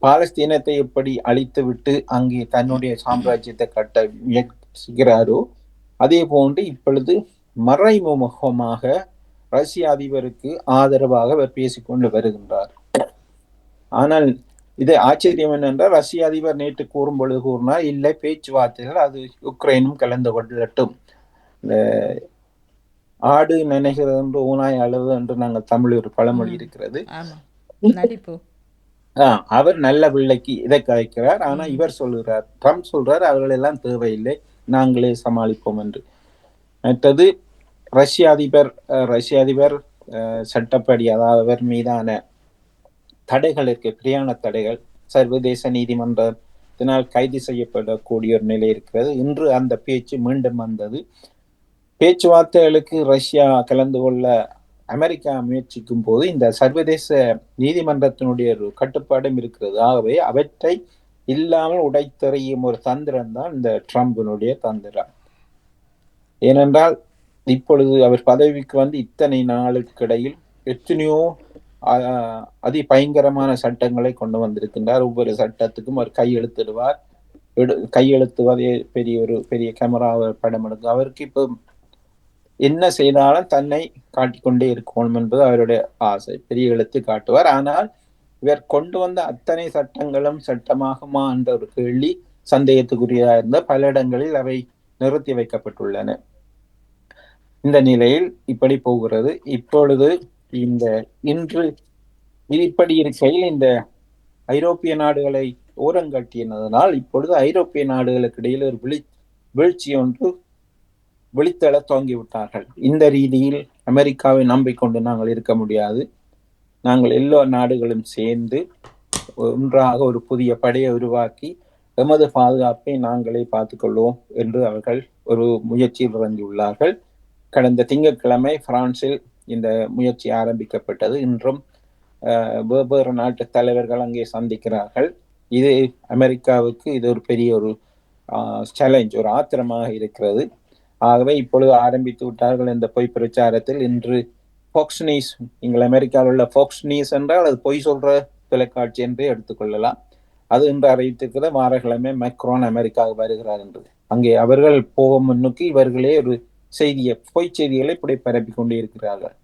பாலஸ்தீனத்தை எப்படி அழித்து விட்டு அங்கே தன்னுடைய சாம்ராஜ்யத்தை கட்ட முயற்சிக்கிறாரோ அதே போன்று இப்பொழுது மறைமுகமாக ரஷ்ய அதிபருக்கு ஆதரவாக அவர் பேசிக்கொண்டு வருகின்றார். ஆனால் இது ஆச்சரியம் என்னென்றால், ரஷ்ய அதிபர் நேற்று கூறும் பொழுது கூறினார், இல்லை பேச்சுவார்த்தைகள், அது யுக்ரைனும் கலந்து கொள்ளட்டும், ஆடு நினைக்கிறது என்று ஊனாய் அளவு என்று நாங்கள் தமிழ் ஒரு பழமொழி இருக்கிறது. அவர் நல்ல பிள்ளைக்கு இதை கதைக்கிறார். ஆனா இவர் சொல்லுகிறார், ட்ரம்ப் சொல்றார், அவர்கள் எல்லாம் தேவையில்லை, நாங்களே சமாளிப்போம் என்று. மற்றது ரஷ்ய அதிபர் சட்டப்படி, அதாவது அவர் மீதான தடைகள் இருக்கு, பிரயாண தடைகள், சர்வதேச நீதிமன்றத்தினால் கைது செய்யப்படக்கூடிய ஒரு நிலை இருக்கிறது. இன்று அந்த பேச்சு மீண்டும் வந்தது. பேச்சுவார்த்தைகளுக்கு ரஷ்யா கலந்து கொள்ள அமெரிக்கா முயற்சிக்கும் போது இந்த சர்வதேச நீதிமன்றத்தினுடைய ஒரு கட்டுப்பாடும் இருக்கிறது. ஆகவே அவற்றை இல்லாமல் உடைத்தெறியும் ஒரு தந்திரம் தான் இந்த ட்ரம்பினுடைய தந்திரம். ஏனென்றால் இப்பொழுது அவர் பதவிக்கு வந்து இத்தனை நாளுக்கு இடையில் எத்தனையோ அதி பயங்கரமான சட்டங்களை கொண்டு வந்திருக்கின்றார். ஒவ்வொரு சட்டத்துக்கும் அவர் கையெழுத்திடுவார். கையெழுத்துவதே பெரிய கேமரா படம் எடுக்கும். அவருக்கு இப்போ என்ன செய்தாலும் தன்னை காட்டிக்கொண்டே இருக்கணும் என்பது அவருடைய ஆசை. பெரிய எழுத்து காட்டுவார். ஆனால் இவர் கொண்டு வந்த அத்தனை சட்டங்களும் சட்டமாகுமா என்ற ஒரு கேள்வி சந்தேகத்துக்குரியதாக இருந்த பல இடங்களில் அவை நிறுத்தி வைக்கப்பட்டுள்ளன. இந்த நிலையில் இப்படி போகிறது. இப்பொழுது இன்று இப்படி இருக்கையில் இந்த ஐரோப்பிய நாடுகளை ஓரங்கட்டியதனால் இப்பொழுது ஐரோப்பிய நாடுகளுக்கு இடையில் ஒரு வீழ்ச்சி ஒன்று விழித்தெழ துவங்கிவிட்டார்கள். இந்த ரீதியில் அமெரிக்காவை நம்பிக்கொண்டு நாங்கள் இருக்க முடியாது, நாங்கள் எல்லா நாடுகளும் சேர்ந்து ஒன்றாக ஒரு புதிய படையை உருவாக்கி எமது பாதுகாப்பை நாங்களே பார்த்துக்கொள்வோம் என்று அவர்கள் ஒரு முயற்சியில் இறங்கியுள்ளார்கள். கடந்த திங்கட்கிழமை பிரான்சில் இந்த முயற்சி ஆரம்பிக்கப்பட்டது. இன்றும் வெவ்வேறு நாட்டு தலைவர்கள் அங்கே சந்திக்கிறார்கள். இது அமெரிக்காவுக்கு இது ஒரு பெரிய ஒரு சேலஞ்ச், ஒரு ஆத்திரமாக இருக்கிறது. ஆகவே இப்பொழுது ஆரம்பித்து விட்டார்கள் இந்த பொய் பிரச்சாரத்தில். இன்று ஃபாக்ஸ் நியூஸ், நீங்கள் அமெரிக்காவில் உள்ள ஃபாக்ஸ் நியூஸ் என்றால் அது பொய் சொல்ற தொலைக்காட்சி என்றே எடுத்துக்கொள்ளலாம். அது இன்று அறிவித்திருக்கிற வாரக்கிழமை மேக்ரோன் அமெரிக்காவுக்கு வருகிறார் என்று. அங்கே அவர்கள் போகும் முன்னுக்கு இவர்களே ஒரு பொய் செய்திகளை இப்படி பரப்பி கொண்டே இருக்கிறார்கள்.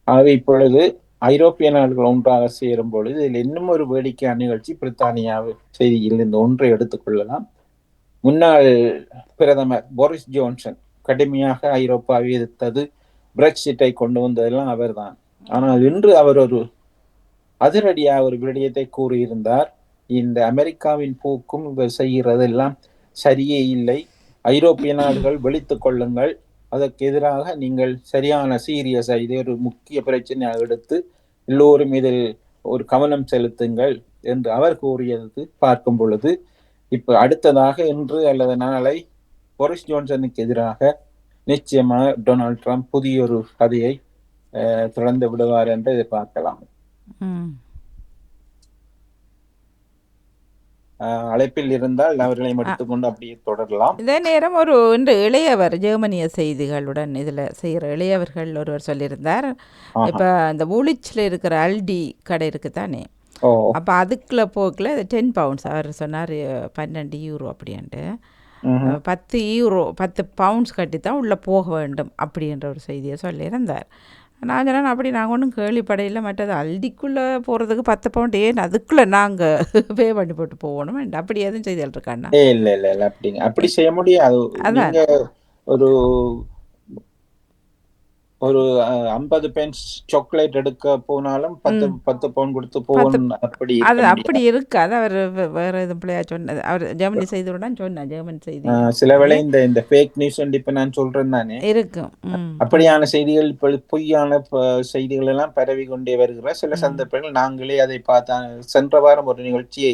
ஆகவே இப்பொழுது ஐரோப்பிய நாடுகள் ஒன்றாக சேரும் பொழுது இதில் இன்னும் ஒரு வேடிக்கையான நிகழ்ச்சி பிரித்தானியா செய்தியில் இந்த ஒன்றை எடுத்துக்கொள்ளலாம். முன்னாள் பிரதமர் போரிஸ் ஜோன்சன் கடுமையாக ஐரோப்பாவை எதிர்த்தது, பிரெக்சிட்டை கொண்டு வந்ததெல்லாம் அவர்தான். ஆனால் இன்று அவர் ஒரு அதிரடியாக ஒரு விடயத்தை கூறியிருந்தார். இந்த அமெரிக்காவின் போக்கும் இவர் செய்கிறதெல்லாம் சரியே இல்லை, ஐரோப்பிய நாடுகள் விழித்துக் கொள்ளுங்கள், அதற்கு எதிராக நீங்கள் சரியான சீரியஸா இதை ஒரு முக்கிய பிரச்சனையாக எடுத்து எல்லோரும் இதில் ஒரு கவனம் செலுத்துங்கள் என்று அவர் கூறியது பார்க்கும் பொழுது இப்ப அடுத்ததாக இன்று அல்லது நாளை போரிஸ் ஜோன்சனுக்கு எதிராக நிச்சயமாக டொனால்ட் ட்ரம்ப் புதிய ஒரு கதையை திறந்து விடுவார் என்று எதிர்பார்க்கலாம். அழைப்பில் இருந்தால் அவர்களை எடுத்துக்கொண்டு அப்படியே தொடரலாம். இதே நேரம் ஒரு இன்று இளையவர் ஜெர்மனிய செய்திகளுடன் இதில் செய்கிற இளையவர்கள் ஒருவர் சொல்லியிருந்தார். இப்போ இந்த ஊழிச்சில் இருக்கிற அல்டி கடை இருக்கு தானே, அப்போ அதுக்குள்ள போக்கில் 10 பவுண்ட்ஸ் அவர் சொன்னார் 12 யூரோ அப்படின்ட்டு, 10 யூரோ 10 பவுண்ட்ஸ் கட்டி தான் உள்ளே போக வேண்டும் அப்படின்ற ஒரு செய்தியை சொல்லியிருந்தார். நான் சொன்னேன் அப்படி நாங்கள் ஒன்றும் கேள்விப்படையில், மற்றது அல்டிக்குள்ளே போகிறதுக்கு 10 பவுண்ட் ஏன் அதுக்குள்ளே நாங்கள் பே பண்ணி போட்டு போகணும், அப்படி எதுவும் செய்திகள் இருக்காண்ணா? இல்லை இல்லை இல்லை அப்படிங்க அப்படி செய்ய முடியாது. ஒரு ஒரு 50 பென்ஸ் சாக்லேட் எடுக்க போனாலும் 10 பவுண்ட் கொடுத்து போகணும் அப்படி அது அப்படி இருக்காது. அவர் வேற எதுவும் பிள்ளையா சொன்னது, அவர் ஜெர்மனி செய்தியுடன் சொன்னார். ஜெர்மன் செய்தி சில வேளை இந்த ஃபேக் நியூஸ் இப்ப நான் சொல்றேன் தானே இருக்கும், அப்படியான செய்திகள் இப்ப பொய்யான செய்திகள் எல்லாம் பரவி கொண்டே வருகிற சில சந்தர்ப்பங்கள் நாங்களே அதை பார்த்தா. சென்ற வாரம் ஒரு நிகழ்ச்சியை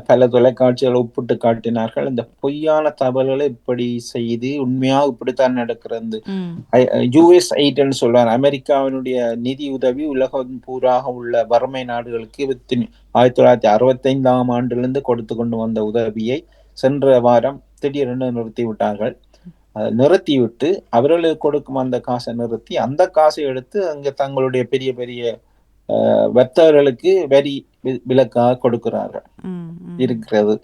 பல தொலைக்காட்சிகள் ஒப்பிட்டு காட்டினார்கள். இந்த பொய்யான தகவல்களை இப்படி செய்து உண்மையாக இப்படித்தான் நடக்கிறது. யூஎஸ் எய்ட்னு சொல்றாங்க, அமெரிக்காவினுடைய நிதி உதவி உலகம் பூராக உள்ள வறுமை நாடுகளுக்கு 1965ஆம் ஆண்டிலிருந்து கொடுத்து கொண்டு வந்த உதவியை சென்ற வாரம் திடீரென்று நிறுத்தி விட்டார்கள். நிறுத்திவிட்டு அவர்களுக்கு கொடுக்கும் அந்த காசை நிறுத்தி அந்த காசை எடுத்து அங்க தங்களுடைய பெரிய பெரிய வர்த்தகர்களுக்கு வரி விலக்காக கொடுக்கிறார்கள் இருக்கிறது.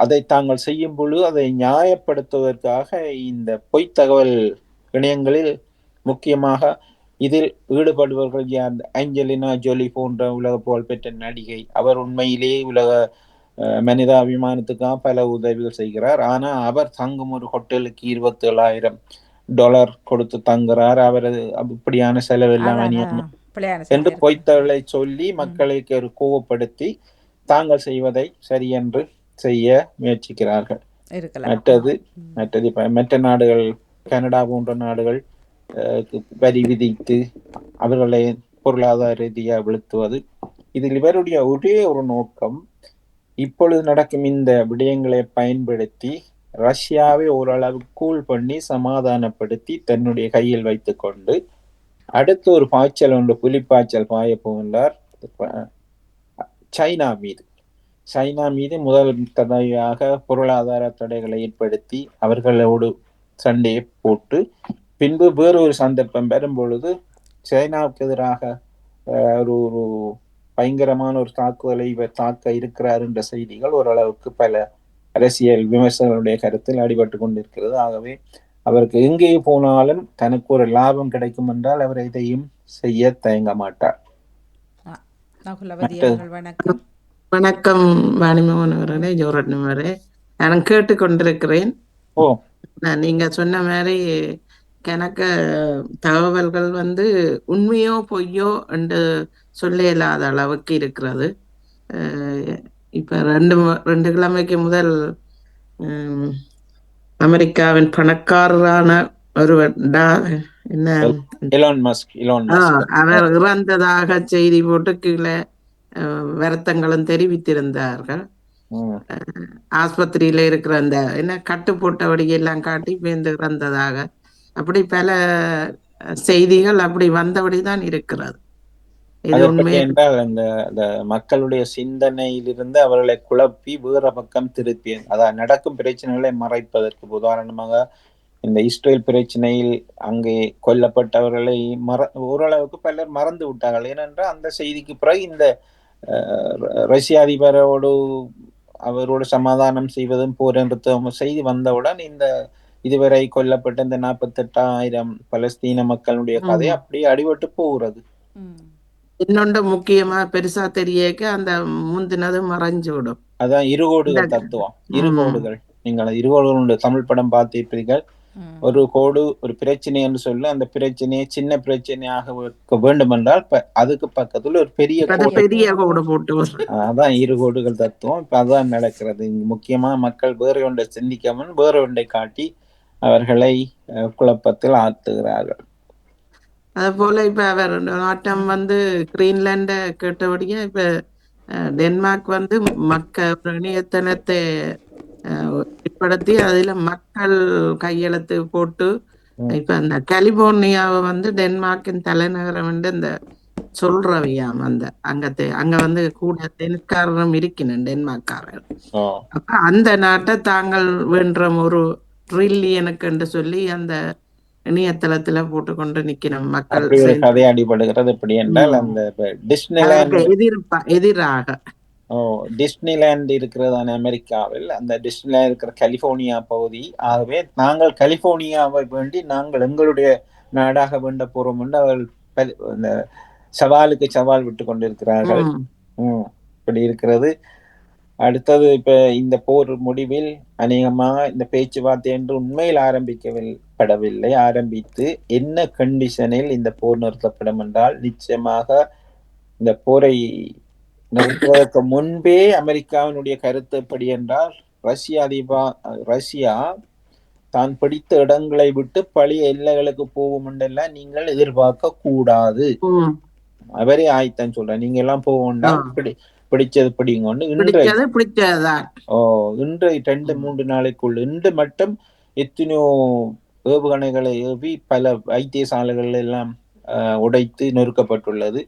அதை தாங்கள் செய்யும் பொழுது அதை நியாயப்படுத்துவதற்காக இந்த பொய் தகவல் இணையங்களில் முக்கியமாக இதில் ஈடுபடுபவர்கள் யார்? ஆஞ்சலினா ஜோலி போன்ற உலக புகழ்பெற்ற நடிகை. அவர் உண்மையிலேயே உலக மனிதாபிமானத்துக்காக பல உதவிகள் செய்கிறார். ஆனா அவர் தங்கும் ஒரு ஹோட்டலுக்கு $27,000 கொடுத்து தங்குறார். அவரது இப்படியான செலவு எல்லாம் என்று பொய்த்தவர்களை சொல்லி மக்களை கோவப்படுத்தி தாங்கள் செய்வதை சரி என்று செய்ய முயற்சிக்கிறார்கள். மற்ற நாடுகள், கனடா போன்ற நாடுகள் வரி விதித்து அவர்களை பொருளாதார ரீதியாக வீழ்த்துவது. இதில் இவருடைய ஒரே ஒரு நோக்கம், இப்பொழுது நடக்கும் இந்த விடயங்களை பயன்படுத்தி ரஷ்யாவை ஓரளவு கூல் பண்ணி சமாதானப்படுத்தி தன்னுடைய கையில் வைத்துக் கொண்டு அடுத்து ஒரு பாய்ச்சல் ஒன்று புலிப்பாய்ச்சல் பாய போகின்றார் சைனா மீது முதல் தடவையாக பொருளாதார தடைகளை ஏற்படுத்தி அவர்களோடு சண்டையை போட்டு பின்பு வேறொரு சந்தர்ப்பம் பெறும் பொழுது சைனாவுக்கு எதிராக ஒரு பயங்கரமான ஒரு தாக்குதலை இவர் தாக்க இருக்கிறார் என்ற செய்திகள் ஓரளவுக்கு பல அரசியல் விமர்சகர்களுடைய கருத்தில் அடிபட்டு கொண்டிருக்கிறது. ஆகவே அவருக்கு எங்கே போனாலும் தனக்கு ஒரு லாபம் கிடைக்கும் என்றால் அவர் இதையும் செய்ய தயங்க மாட்டார். வணக்கம் வாணிமோகன் அவர்களே, ஜோரட்னம் அவரே, நான் கேட்டுக்கொண்டிருக்கிறேன். நீங்க சொன்ன மாதிரி கணக்க தகவல்கள் உண்மையோ பொய்யோ என்று சொல்ல இயலாத அளவுக்கு இருக்கிறது. இப்ப ரெண்டு கிழமைக்கு முதல் அமெரிக்காவின் பணக்காரரான ஒருவர் அவர் இறந்ததாக செய்தி போட்டு கீழே வருத்தங்களும் தெரிவித்திருந்தார்கள். ஆஸ்பத்திரியில இருக்கிற அந்த கட்டு போட்டபடியெல்லாம் காட்டி பேர்ந்து இறந்ததாக அப்படி பல செய்திகள் அப்படி வந்தபடிதான் இருக்கிறது. என்றால் அந்த மக்களுடைய சிந்தனையிலிருந்து அவர்களை குழப்பி வேற பக்கம் திருப்பி அதான் நடக்கும் பிரச்சனைகளை மறைப்பதற்கு. உதாரணமாக இந்த இஸ்ரேல் பிரச்சனையில் அங்கே கொல்லப்பட்டவர்களை ஓரளவுக்கு பலர் மறந்து விட்டார்கள். ஏனென்றால் அந்த செய்திக்கு பிறகு இந்த ரஷ்ய அதிபரோடு அவரோடு சமாதானம் செய்வதும் போர் நிறுத்தம் செய்தி வந்தவுடன் இதுவரை கொல்லப்பட்ட இந்த 48,000 பலஸ்தீன மக்களுடைய கதை அப்படியே அடிபட்டு போகிறது. இன்னொன்று முக்கியமா பெருசா தெரியக்க அந்த முந்தினது மறைஞ்சு விடும். அதான் இருகோடுகள் தத்துவம். இருகோடுகள், நீங்கள் இருகோடுகள் தமிழ் படம் பார்த்திருப்பீர்கள். ஒரு கோடு ஒரு பிரச்சனை என்று சொல்ல அந்த பிரச்சனையை சின்ன பிரச்சனையாக வேண்டும் என்றால் அதுக்கு பக்கத்துல ஒரு பெரிய கோடு போட்டு, அதான் இருகோடுகள் தத்துவம். இப்ப அதான் நடக்கிறது. முக்கியமா மக்கள் வேற ஒன்றை சிந்திக்காமல் வேற ஒன்றை காட்டி அவர்களை குழப்பத்தில் ஆழ்த்துகிறார்கள். அது போல இப்ப அவர் நாட்டம் கிரீன்லாண்ட கேட்டபடியே இப்ப டென்மார்க் மக்கள் இணையத்தனத்தை ஏற்படுத்தி அதுல மக்கள் கையெழுத்து போட்டு இப்ப அந்த கலிபோர்னியாவை டென்மார்க்கின் தலைநகரம் இந்த சொல்றவையாம். அங்க கூட டென்காரரும் இருக்கணும் டென்மார்க்காரர். அப்ப அந்த நாட்டை தாங்கள் வேண்ட ஒரு ட்ரில்லியனுக்கு என்று சொல்லி அந்த இணையதளத்துல போட்டுக்கொண்டு நிக்கணும் மக்கள். கதை அடிபடுகிறது எப்படி என்றால் அந்த டிஸ்னிலேண்ட் எதிராக டிஸ்னிலேண்ட் இருக்கிறதான அமெரிக்காவில் அந்த டிஸ்னிலேண்ட் இருக்கிற கலிபோர்னியா பகுதி. ஆகவே நாங்கள் கலிபோர்னியாவை வேண்டி நாங்கள் எங்களுடைய நாடாக வேண்ட போறோம் என்று அவர்கள் சவாலுக்கு சவால் விட்டு கொண்டிருக்கிறார்கள். இப்படி இருக்கிறது. அடுத்தது இப்ப இந்த போர் முடிவில் அநேகமாக இந்த பேச்சுவார்த்தை என்று உண்மையில் ஆரம்பிக்கப்படவில்லை. ஆரம்பித்து என்ன கண்டிஷனில் இந்த போர் நிறுத்தப்படும் என்றால், நிச்சயமாக இந்த போரை நிறுத்துவதற்கு முன்பே அமெரிக்காவினுடைய கருத்து எப்படி என்றால், ரஷ்யா தான் பிடித்த இடங்களை விட்டு பழைய எல்லைகளுக்கு போகும் என்றெல்லாம் நீங்கள் எதிர்பார்க்க கூடாது. அவரே ஆயத்தான் சொல்ற, நீங்க எல்லாம் போவோம்னா பிடிச்சது பிடிங்கன்னு. இன்று 2-3 நாளைக்குள்ள இன்று மட்டும் எத்தனையோ ஏவுகணைகளை ஏவி பல வைத்தியசாலைகள் எல்லாம் உடைத்து நொறுக்கப்பட்டுள்ளது.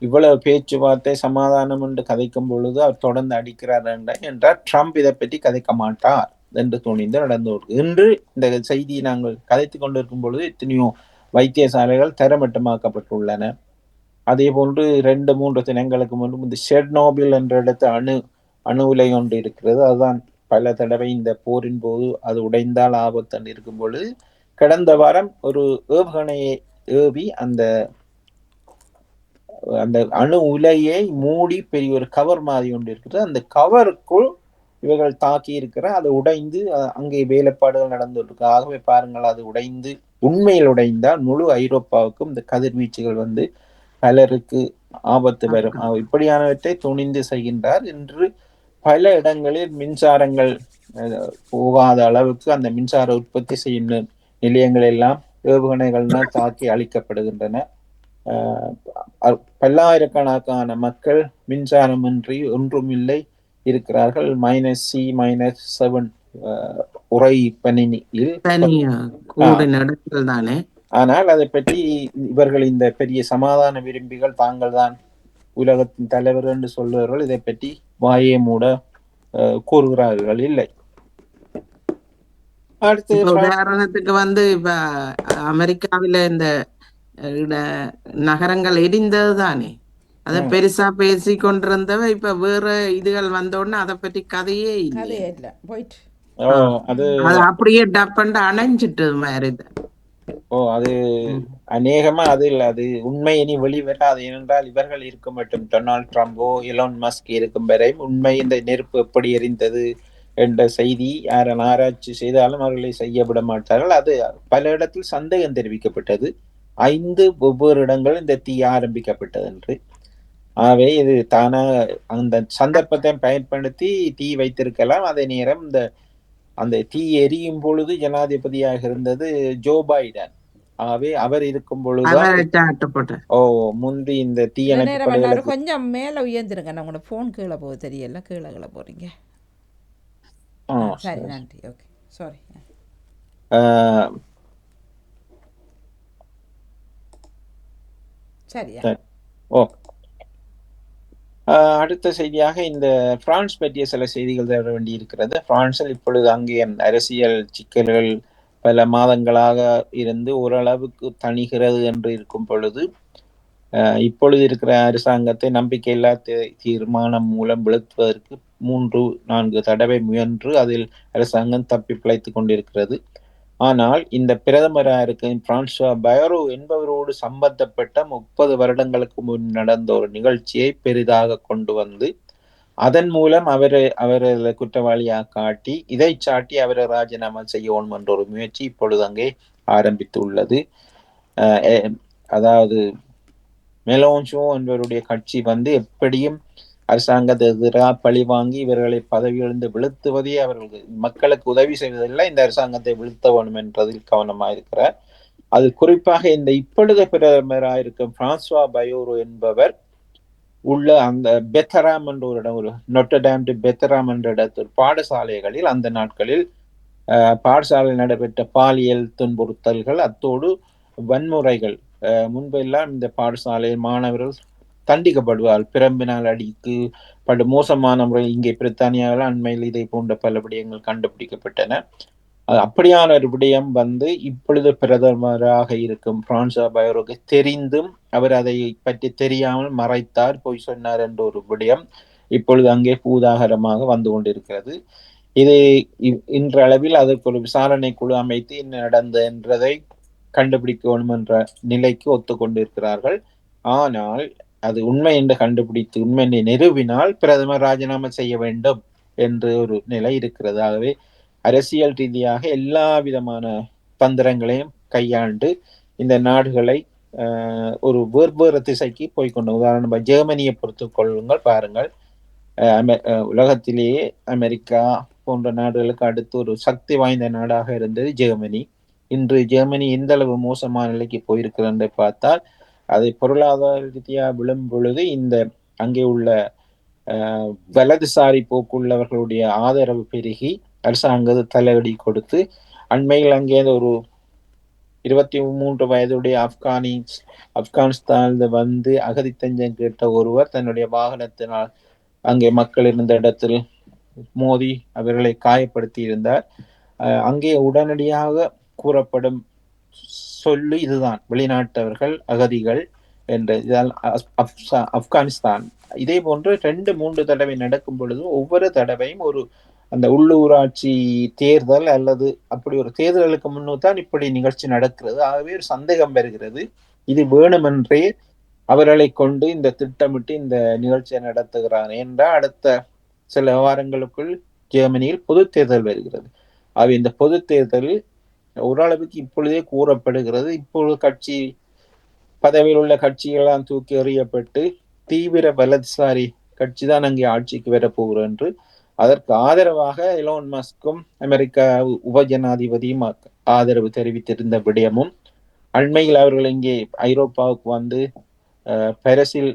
இவ்வளவு பேச்சுவார்த்தை சமாதானம் என்று கதைக்கும் பொழுது அவர் தொடர்ந்து அடிக்கிறார் என்றால் ட்ரம்ப் இதை பற்றி கதைக்க மாட்டார் என்று துணிந்து நடந்து கொண்டு இன்று இந்த செய்தியை நாங்கள் கதைத்து கொண்டிருக்கும் பொழுது எத்தனையோ வைத்தியசாலைகள் தரமட்டமாக்கப்பட்டுள்ளன. அதே போன்று 2-3 தினங்களுக்கு முன்பு இந்த ஷெர்னோபில் என்ற இடத்து அணு உலை ஒன்று இருக்கிறது. அதுதான் பல தடவை இந்த போரின் போது அது உடைந்தால் ஆபத்து இருக்கும் பொழுது கடந்த வாரம் ஒரு ஏவுகணையை ஏவி அந்த அணு உலையை மூடி பெரிய ஒரு கவர் மாதிரி ஒன்று இருக்கிறது. அந்த கவருக்குள் இவர்கள் தாக்கி இருக்கிற அது உடைந்து அங்கே வேலைப்பாடுகள் நடந்துருக்கு. ஆகவே பாருங்கள், அது உடைந்து உண்மையில் உடைந்தால் முழு ஐரோப்பாவுக்கும் இந்த கதிர்வீச்சுகள் பலருக்கு ஆபத்து வரும். இப்படியானவற்றை துணிந்து செய்கின்றார். இன்று பல இடங்களில் மின்சாரங்கள் போகாத அளவுக்கு அந்த மின்சார உற்பத்தி செய்யும் நிலையங்கள் எல்லாம் ஏவுகணைகள்னால் தாக்கி அழிக்கப்படுகின்றன. பல்லாயிரக்கணக்கான மக்கள் மின்சாரமின்றி ஒன்றுமில்லை இருக்கிறார்கள். -7 உரை பனியில். ஆனால் அதை பற்றி இவர்கள் இந்த பெரிய சமாதான விரும்பிகள் தாங்கள் தான் உலகத்தின் தலைவர் என்று சொல்லுவார்கள். இதை பற்றி வாயே மூட கூறுகிறார்கள் இல்லை. அடுத்து உதாரணத்துக்கு இப்ப அமெரிக்காவில இந்த நகரங்கள் எரிந்தது தானே, அத பெருசா பேசி கொண்டிருந்தவ இப்ப வேற இதுகள் வந்தோடனே அதை பற்றி கதையே இல்லை. போயிட்டு அது அப்படியே டப்பண்டு அணைஞ்சிட்டு மாதிரி. அது அநேகமா அது இல்லை, அது உண்மை இனி வெளிவராது. ஏனென்றால் இவர்கள் இருக்கும் மட்டும் டொனால்ட் ட்ரம்போ எலான் மஸ்க் இருக்கும் வரை உண்மை இந்த நெருப்பு எப்படி எரிந்தது என்ற செய்தி யாரும் ஆராய்ச்சி செய்தாலும் அவர்களை செய்ய விட மாட்டார்கள். அது பல இடத்தில் சந்தேகம் தெரிவிக்கப்பட்டது. 5 வெவ்வேறு இடங்கள் இந்த தீ ஆரம்பிக்கப்பட்டது என்று. ஆகவே இது தானாக அந்த சந்தர்ப்பத்தை பயன்படுத்தி தீ வைத்திருக்கலாம். அதே நேரம் அந்த தீ எரியும் பொழுது ஜனாதிபதியாக இருந்தது ஜோ பைடன். ஆகவே அவர் இருக்கும் பொழுது முந்தி இந்த தீயணைப்பு கொஞ்சம் மேல உயர்ந்துருங்க. உங்களோட போன் கீழே போக தெரியல, கீழே போறீங்க. சரி, நன்றி. Okay, sorry. அடுத்த செய்தியாக இந்த பிரான்ஸ் பற்றிய சில செய்திகள் தர வேண்டி இருக்கிறது. பிரான்சில் இப்பொழுது அங்கே அரசியல் சிக்கல்கள் பல மாதங்களாக இருந்து ஓரளவுக்கு தணிகிறது என்று இருக்கும் பொழுது இப்பொழுது இருக்கிற அரசாங்கத்தை நம்பிக்கையில்லா தீர்மானம் மூலம் வீழ்த்துவதற்கு 3-4 தடவை முயன்று அதில் அரசாங்கம் தப்பி பிழைத்துக் கொண்டிருக்கிறது. ஆனால் இந்த பிரதமராக இருக்கும் பிரான்சுவா பயோரோ என்பவரோடு சம்பந்தப்பட்ட 30 வருடங்களுக்கு முன் நடந்த ஒரு நிகழ்ச்சியை பெரிதாக கொண்டு வந்து அதன் மூலம் அவரை குற்றவாளியாக காட்டி இதை சாட்டி அவரை ராஜினாமா செய்யணும் என்ற ஒரு முயற்சி இப்பொழுது அங்கே ஆரம்பித்து உள்ளது. அதாவது மெலோன்ஷோ என்பவருடைய கட்சி வந்து எப்படியும் அரசாங்கத்தை எதிராக பழி வாங்கி இவர்களை பதவியிலிருந்து வீழ்த்துவதே அவர்களுக்கு மக்களுக்கு உதவி செய்வதில்லை, இந்த அரசாங்கத்தை வீழ்த்த வேண்டும் என்றதில் கவனமாக இருக்கிறார். அது குறிப்பாக இந்த இப்பொழுது பிரதமராக இருக்கும் பிரான்சுவா பயோரோ என்பவர் உள்ள அந்த பெத்தராம் என்ற ஒரு இடம், ஒரு நொட்டடாம் டு பெத்தராம் என்ற இடத்தில் பாடசாலைகளில் அந்த நாட்களில் பாடசாலையில் நடைபெற்ற பாலியல் துன்புறுத்தல்கள் அத்தோடு வன்முறைகள் முன்பெல்லாம் இந்த பாடசாலையில் மாணவர்கள் தண்டிக்கப்படுவார்கள், பிரம்பினால் அடிக்கு படு மோசமான முறையில். இங்கே பிரித்தானியாவில் அண்மையில் இதை போன்ற பல விடயங்கள் கண்டுபிடிக்கப்பட்டன. அப்படியான ஒரு விடயம் வந்து இப்பொழுது பிரதமராக இருக்கும் பிரான்சுவா பயோரோக்கு தெரிந்தும் அவர் அதை பற்றி தெரியாமல் மறைத்தார், பொய் சொன்னார் என்ற ஒரு விடயம் இப்பொழுது அங்கே பூதாகரமாக வந்து கொண்டிருக்கிறது. இது இன்றளவில் அதற்கு ஒரு விசாரணை குழு அமைத்து என்ன நடந்தது என்றதை கண்டுபிடிக்க வேண்டும் என்ற நிலைக்கு ஒத்துக்கொண்டிருக்கிறார்கள். ஆனால் அது உண்மை என்று கண்டுபிடித்து உண்மை நிறுவினால் பிரதமர் ராஜினாமா செய்ய வேண்டும் என்று ஒரு நிலை இருக்கிறது. ஆகவே அரசியல் ரீதியாக எல்லா விதமான தந்திரங்களையும் கையாண்டு இந்த நாடுகளை ஒரு வேறு திசைக்கு போய்கொண்டு, உதாரணமாக ஜெர்மனியை பொறுத்து கொள்ளுங்கள், பாருங்கள், உலகத்திலேயே அமெரிக்கா போன்ற நாடுகளுக்கு அடுத்து ஒரு சக்தி வாய்ந்த நாடாக இருந்தது ஜெர்மனி. இன்று ஜெர்மனி எந்த அளவு மோசமான நிலைக்கு போயிருக்கிறது பார்த்தால் அதை பொருளாதார ரீதியாக விழும் பொழுது இந்த அங்கே உள்ள வலதுசாரி போக்குள்ளவர்களுடைய ஆதரவு பெருகி அரசாங்கத்தை தலையடி கொடுத்து அண்மையில் அங்கே ஒரு 23 வயதுடைய ஆப்கானிஸ்தானில் வந்து அகதி தஞ்சம் கேட்ட ஒருவர் தன்னுடைய வாகனத்தினால் அங்கே மக்கள் இருந்த இடத்தில் மோதி அவர்களை காயப்படுத்தி இருந்தார். அங்கே உடனடியாக கூறப்படும் சொல்லு இதுதான், வெளிநாட்டவர்கள் அகதிகள் என்று. ஆப்கானிஸ்தான் இதே போன்று 2-3 தடவை நடக்கும் பொழுது ஒவ்வொரு தடவையும் ஒரு அந்த உள்ளூராட்சி தேர்தல் அல்லது அப்படி ஒரு தேர்தலுக்கு முன்னுதான் இப்படி நிகழ்ச்சி நடக்கிறது. ஆகவே ஒரு சந்தேகம் வருகிறது, இது வேணுமென்றே அவர்களை கொண்டு இந்த திட்டமிட்டு இந்த நிகழ்ச்சியை நடத்துகிறார் என்றால் அடுத்த சில வாரங்களுக்குள் ஜெர்மனியில் பொது தேர்தல் வருகிறது. ஆகவே இந்த பொது தேர்தலில் ஓரளவுக்கு இப்பொழுதே கூறப்படுகிறது, இப்பொழுது கட்சி பதவியில் உள்ள கட்சிகளால் தூக்கி எறியப்பட்டு தீவிர வலதுசாரி கட்சி தான் அங்கே ஆட்சிக்கு வரப்போகிறது என்று அதற்கு ஆதரவாக எலோன் மஸ்கும் அமெரிக்கா உபஜனாதிபதியும் ஆதரவு தெரிவித்திருந்த விடயமும் அண்மையில் அவர்கள் இங்கே ஐரோப்பாவுக்கு வந்து பாரிஸில்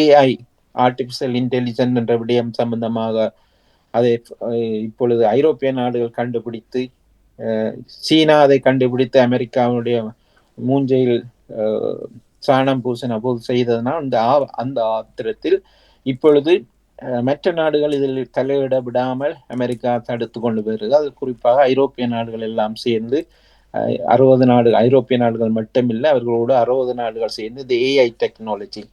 AI ஆர்டிபிஷியல் இன்டெலிஜென்ஸ் என்ற விடயம் சம்பந்தமாக அதை இப்பொழுது ஐரோப்பிய நாடுகள் கண்டுபிடித்து சீனா அதை கண்டுபிடித்து அமெரிக்காவுடைய மூஞ்சையில் சாணம் பூசின போது செய்ததனால் அந்த ஆத்திரத்தில் இப்பொழுது மற்ற நாடுகள் இதில் தலையிட விடாமல் அமெரிக்கா தடுத்து கொண்டு வருகிறது. அது குறிப்பாக ஐரோப்பிய நாடுகள் எல்லாம் சேர்ந்து 60 நாடுகள், ஐரோப்பிய நாடுகள் மட்டுமில்லை, அவர்களோடு 60 நாடுகள் சேர்ந்து இந்த AI டெக்னாலஜி,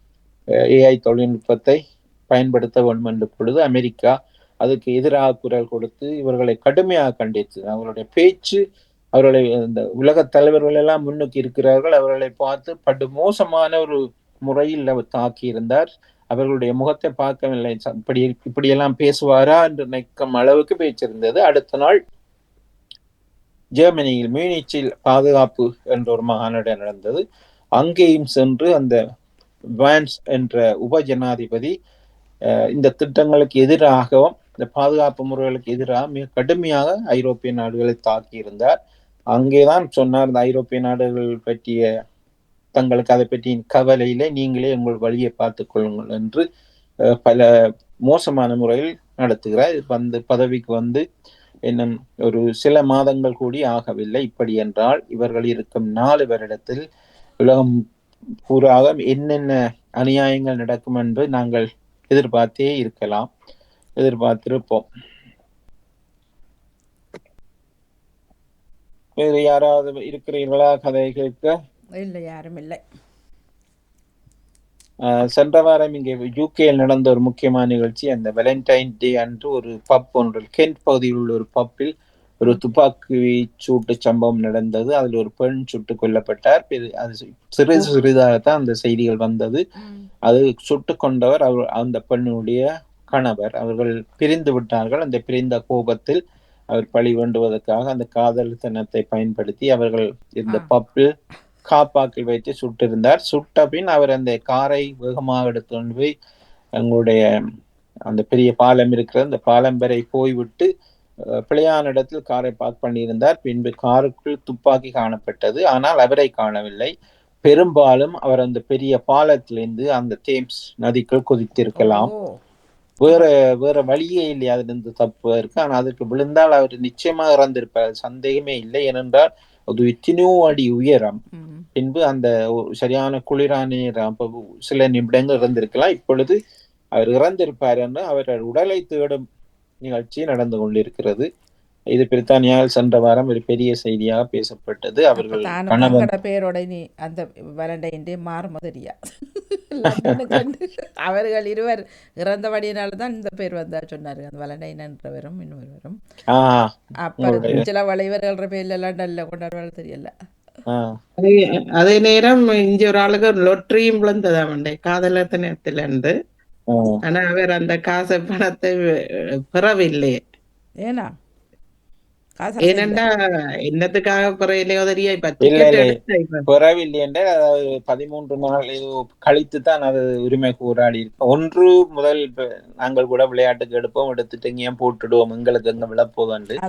AI தொழில்நுட்பத்தை பயன்படுத்த வேண்டும் என்ற பொழுது அமெரிக்கா அதுக்கு எதிராக குரல் கொடுத்து இவர்களை கடுமையாக கண்டித்து, அவர்களுடைய பேச்சு, அவர்களை இந்த உலக தலைவர்கள் எல்லாம் முன்னுக்கு இருக்கிறார்கள், அவர்களை பார்த்து படு மோசமான ஒரு முறையில் அவர் தாக்கி இருந்தார். அவர்களுடைய முகத்தை பார்க்கவில்லை, இப்படியெல்லாம் பேசுவாரா என்று நினைக்கும் அளவுக்கு பேச்சிருந்தது. அடுத்த நாள் ஜெர்மனியில் மியூனிச்சில் பாதுகாப்பு என்ற ஒரு மாநாடு நடந்தது. அங்கேயும் சென்று அந்த வான்ஸ் என்ற உப ஜனாதிபதி இந்த திட்டங்களுக்கு எதிராகவும் இந்த பாதுகாப்பு முறைகளுக்கு எதிராக மிக கடுமையாக ஐரோப்பிய நாடுகளை தாக்கி இருந்தார். அங்கேதான் சொன்னார், இந்த ஐரோப்பிய நாடுகள் பற்றிய தங்களுக்கு அதை பற்றி கவலையிலே நீங்களே உங்கள் வழியை பார்த்துக் கொள்ளுங்கள் என்று பல மோசமான முறையில் நடத்துகிறார். வந்து பதவிக்கு வந்து இன்னும் ஒரு சில மாதங்கள் கூடி ஆகவில்லை. இப்படி என்றால் இவர்கள் இருக்கும் 4 வருடத்தில் உலகம் பூராக என்னென்ன அநியாயங்கள் நடக்கும் என்று நாங்கள் எதிர்பார்த்தே இருக்கலாம், எதிர்பார்த்திருப்போம். வேறு யாராவது இருக்கிறீர்களா கதை கேட்க? இல்லை, யாரும் இல்லை. சென்ற வாரம் இங்கே யூகேயில் நடந்த ஒரு முக்கியமான நிகழ்ச்சி, அந்த வேலண்டைன் டே அன்று ஒரு பப் ஒன்று கென்ட் பகுதியில் உள்ள ஒரு பப்பில் ஒரு துப்பாக்கி சூட்டு சம்பவம் நடந்தது. அதில் ஒரு பெண் சுட்டுக் கொல்லப்பட்டார். அது சிறிதாகத்தான் அந்த செய்திகள் வந்தது. அது சுட்டு கொண்டவர் அந்த பெண்ணுடைய கணவர். அவர்கள் பிரிந்து விட்டார்கள். அந்த பிரிந்த கோபத்தில் அவர் பழி வேண்டுவதற்காக அந்த காதல்தனத்தை பயன்படுத்தி அவர்கள் இந்த பப்பில் காப்பாக்கில் வைத்து சுட்டிருந்தார். சுட்ட பின் அவர் அந்த காரை வேகமாக எடுத்துக்கொண்டு போய் எங்களுடைய அந்த பெரிய பாலம் இருக்கிற அந்த பாலம் வரை போய்விட்டு பிழையான இடத்தில் காரை பார்க் பண்ணியிருந்தார். பின்பு காருக்குள் துப்பாக்கி காணப்பட்டது. ஆனால் அவரை காணவில்லை. பெரும்பாலும் அவர் அந்த பெரிய பாலத்திலிருந்து அந்த தேம்ஸ் நதிக்குள் குதித்திருக்கலாம். வேற வழியே இல்லை அதிலிருந்து தப்புவதற்கு. ஆனால் அதற்கு விழுந்தால் அவர் நிச்சயமாக இறந்திருப்பார், சந்தேகமே இல்லை. ஏனென்றால் அது எத்தனையோ அடி உயரம். பின்பு அந்த சரியான குளிரான நேரம், சில நிமிடங்கள் இறந்திருக்கலாம். இப்பொழுது அவர் இறந்திருப்பார் என்று அவர்கள் உடலை தேடும் நிகழ்ச்சி நடந்து கொண்டிருக்கிறது. இது பிரித்தானியாவில் சென்ற வாரம் ஒரு பெரிய செய்தியாக பேசப்பட்டது. அவர்கள் பேரோட அந்த வேலண்டைன் டே மாறும் தெரியா அவர்கள் இருவர் இறந்தபடியினால்தான் இந்த பேர் வந்தா சொன்னாரு. அந்த வேலண்டைன் என்றவரும் இன்னொருவரும் அப்ப சில வளைவர்கள பேர்ல எல்லாம் நல்ல கொண்டாடுவார்கள் தெரியல. அதே நேரம் இங்க ஒரு ஆளுக்கு லொட்டரியும் விழுந்ததாமண்டே காதலர் தினத்துல இருந்து. ஆனா அவர் அந்த காசை பணத்தை பெறவில்லை. ஏன்னா ஏனென்றா என்னத்துக்காக பெறவில்லையோ தெரிய பெறவில்லை என்ற 13 நாள் கழித்து தான் அது உரிமை கூறாடி இருக்கு. ஒன்று முதல் நாங்கள் கூட விளையாட்டுக்கு எடுப்போம், எடுத்துட்டு இங்கேயும் போட்டுடுவோம், எங்களுக்கு எங்க விழப்போது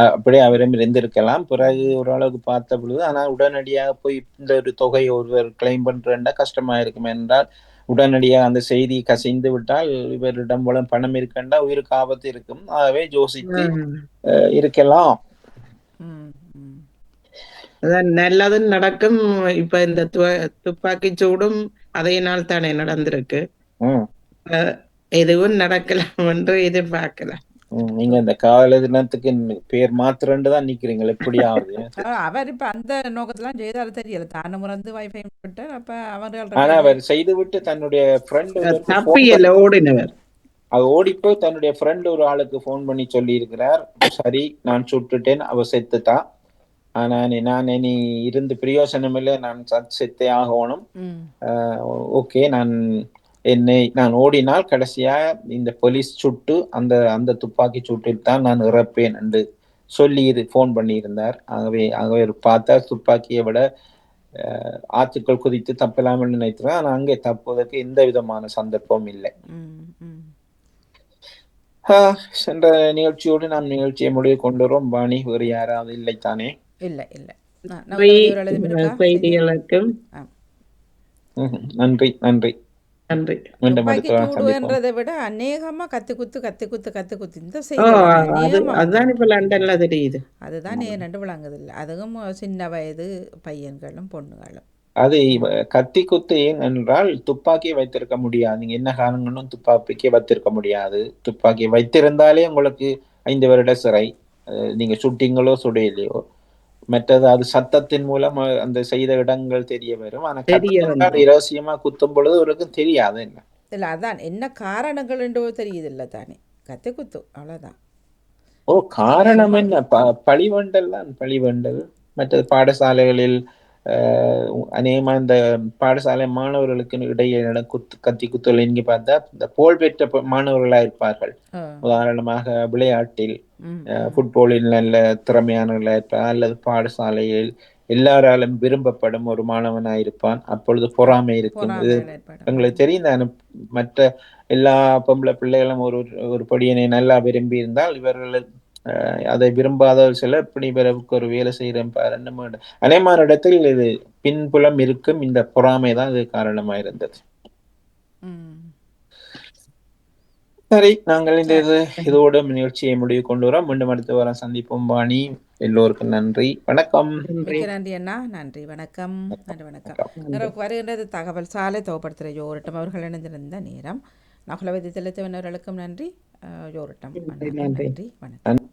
அப்படியே அவரும் இருந்திருக்கலாம். பிறகு ஓரளவுக்கு பார்த்த பொழுது ஆனால் உடனடியாக போய் இந்த ஒரு தொகை ஒருவர் கிளைம் பண்றேன்னா கஷ்டமா இருக்கும். என்றால் உடனடியாக அந்த செய்தி கசிந்து விட்டால் இவரிடம் மூலம் பணம் இருக்கண்டா உயிருக்கு ஆபத்து இருக்கும். ஆகவே யோசித்து இருக்கலாம். நல்லது நடக்கும். இப்ப இந்த துப்பாக்கி சூடும் அதே நாள் தானே நடந்திருக்கு. எதுவும் நடக்கலாம் என்று எதிர்பார்க்கலாம். நீங்க இந்த காதல தினத்துக்கு பேர் மாத்திரண்டு தான் நிக்கிறீங்க. எப்படியாவது அவர் இப்ப அந்த நோக்கத்தெல்லாம் செய்தாரு தெரியல. தானே முறந்து வைஃபை விட்டார். அப்ப ஆனா அவர் செய்து விட்டு தன்னுடைய ஃப்ரெண்ட் ஓடினவர் அது ஓடிப்போய் தன்னுடைய ஃப்ரெண்ட் ஒரு ஆளுக்கு போன் பண்ணி சொல்லி இருக்கிறார், சரி நான் சுட்டுட்டேன், அவ செத்துட்டா, ஆனா நான் இனி இருந்து பிரயோசனம் இல்லை, நான் செத்தே ஆகணும். ஓகே, நான் ஓடினால் கடைசியா இந்த போலீஸ் சுட்டு அந்த துப்பாக்கி சூட்டில் தான் நான் இறப்பேன் என்று சொல்லி போன் பண்ணியிருந்தார். ஆகவே பார்த்தா துப்பாக்கியை விட ஆற்றுக்கள் குதித்து தப்பலாமல் நினைக்கிறேன். ஆனா அங்கே தப்புவதற்கு எந்த விதமான சந்தர்ப்பமும் இல்லை. சென்ற நிகழ்ச்சியோடு நாம் நிகழ்ச்சியை முடிவு கொண்டு வரோம். வாணி, வேறு யாராவது இல்லை தானே? இல்லை இல்லை. நன்றி நன்றி நன்றி. சூடுன்றதை விட அநேகமா கத்து குத்து இந்த அதுதான் இப்ப லண்டன்ல தெரியுது. அதுதான் ரெண்டு விளங்குது இல்லை. அதுவும் சின்ன வயது பையன்களும் பொண்ணுகளும். அது கத்தி குத்து என்றால் துப்பாக்கியை வைத்திருக்க முடியாது. நீங்க என்ன காரணங்களும் துப்பாக்கியை வைத்திருக்க முடியாது. துப்பாக்கி வைத்திருந்தாலே உங்களுக்கு 5 வருட சிறை. நீங்க சுட்டிங்களோ சுடையிலையோ. மற்றது அது சத்தத்தின் மூலம் அந்த செய்த இடங்கள் தெரிய வரும். ஆனா இரகசியமா குத்தும் பொழுது அவருக்கு தெரியாது. என்ன இல்ல, அதான் என்ன காரணங்கள் என்றோ தெரியுது இல்ல தானே, கத்தி குத்து அவ்வளவுதான். காரணம் என்ன? பழிவண்டல் தான், பழிவண்டல். மற்றது பாடசாலைகளில் அநேகமா இந்த பாடசாலை மாணவர்களுக்கு இடையே கத்தி குத்தல் இங்கே பார்த்தா இந்த புகழ் பெற்ற மாணவர்களா இருப்பார்கள். உதாரணமாக விளையாட்டில் ஃபுட்பாலில் நல்ல திறமையானவர்களா இருப்பார், அல்லது பாடசாலையில் எல்லாராலும் விரும்பப்படும் ஒரு மாணவனாக இருப்பான். அப்பொழுது பொறாமை இருக்கும். இது எங்களுக்கு தெரியும். மற்ற எல்லா பொம்பளை பிள்ளைகளும் ஒரு படியனை நல்லா விரும்பி இருந்தால் இவர்கள் அதை விரும்பாத சில இப்படி பிறருக்கு ஒரு வேலை செய்யறேன் பாரு. அநேகமான இடத்தில் இது பின்புலம் இருக்கும். இந்த பொறாமை தான் இது காரணமா இருந்தது. சரி, நாங்கள் இதோட நிகழ்ச்சியை முடிவு கொண்டு வரோம். மீண்டும் அடுத்த வாரம் சந்திப்போம். வாணி, எல்லோருக்கும் நன்றி, வணக்கம். நன்றி அண்ணா, நன்றி, வணக்கம். நன்றி, வணக்கம். வருகின்றது தகவல் சாலை தோப்படுத்துகிற யோரட்டம் அவர்கள் இணைந்திருந்த நேரம். நகுலவதி தெளித்தவனர்களுக்கும் நன்றி. யோரட்டம் நன்றி, வணக்கம்.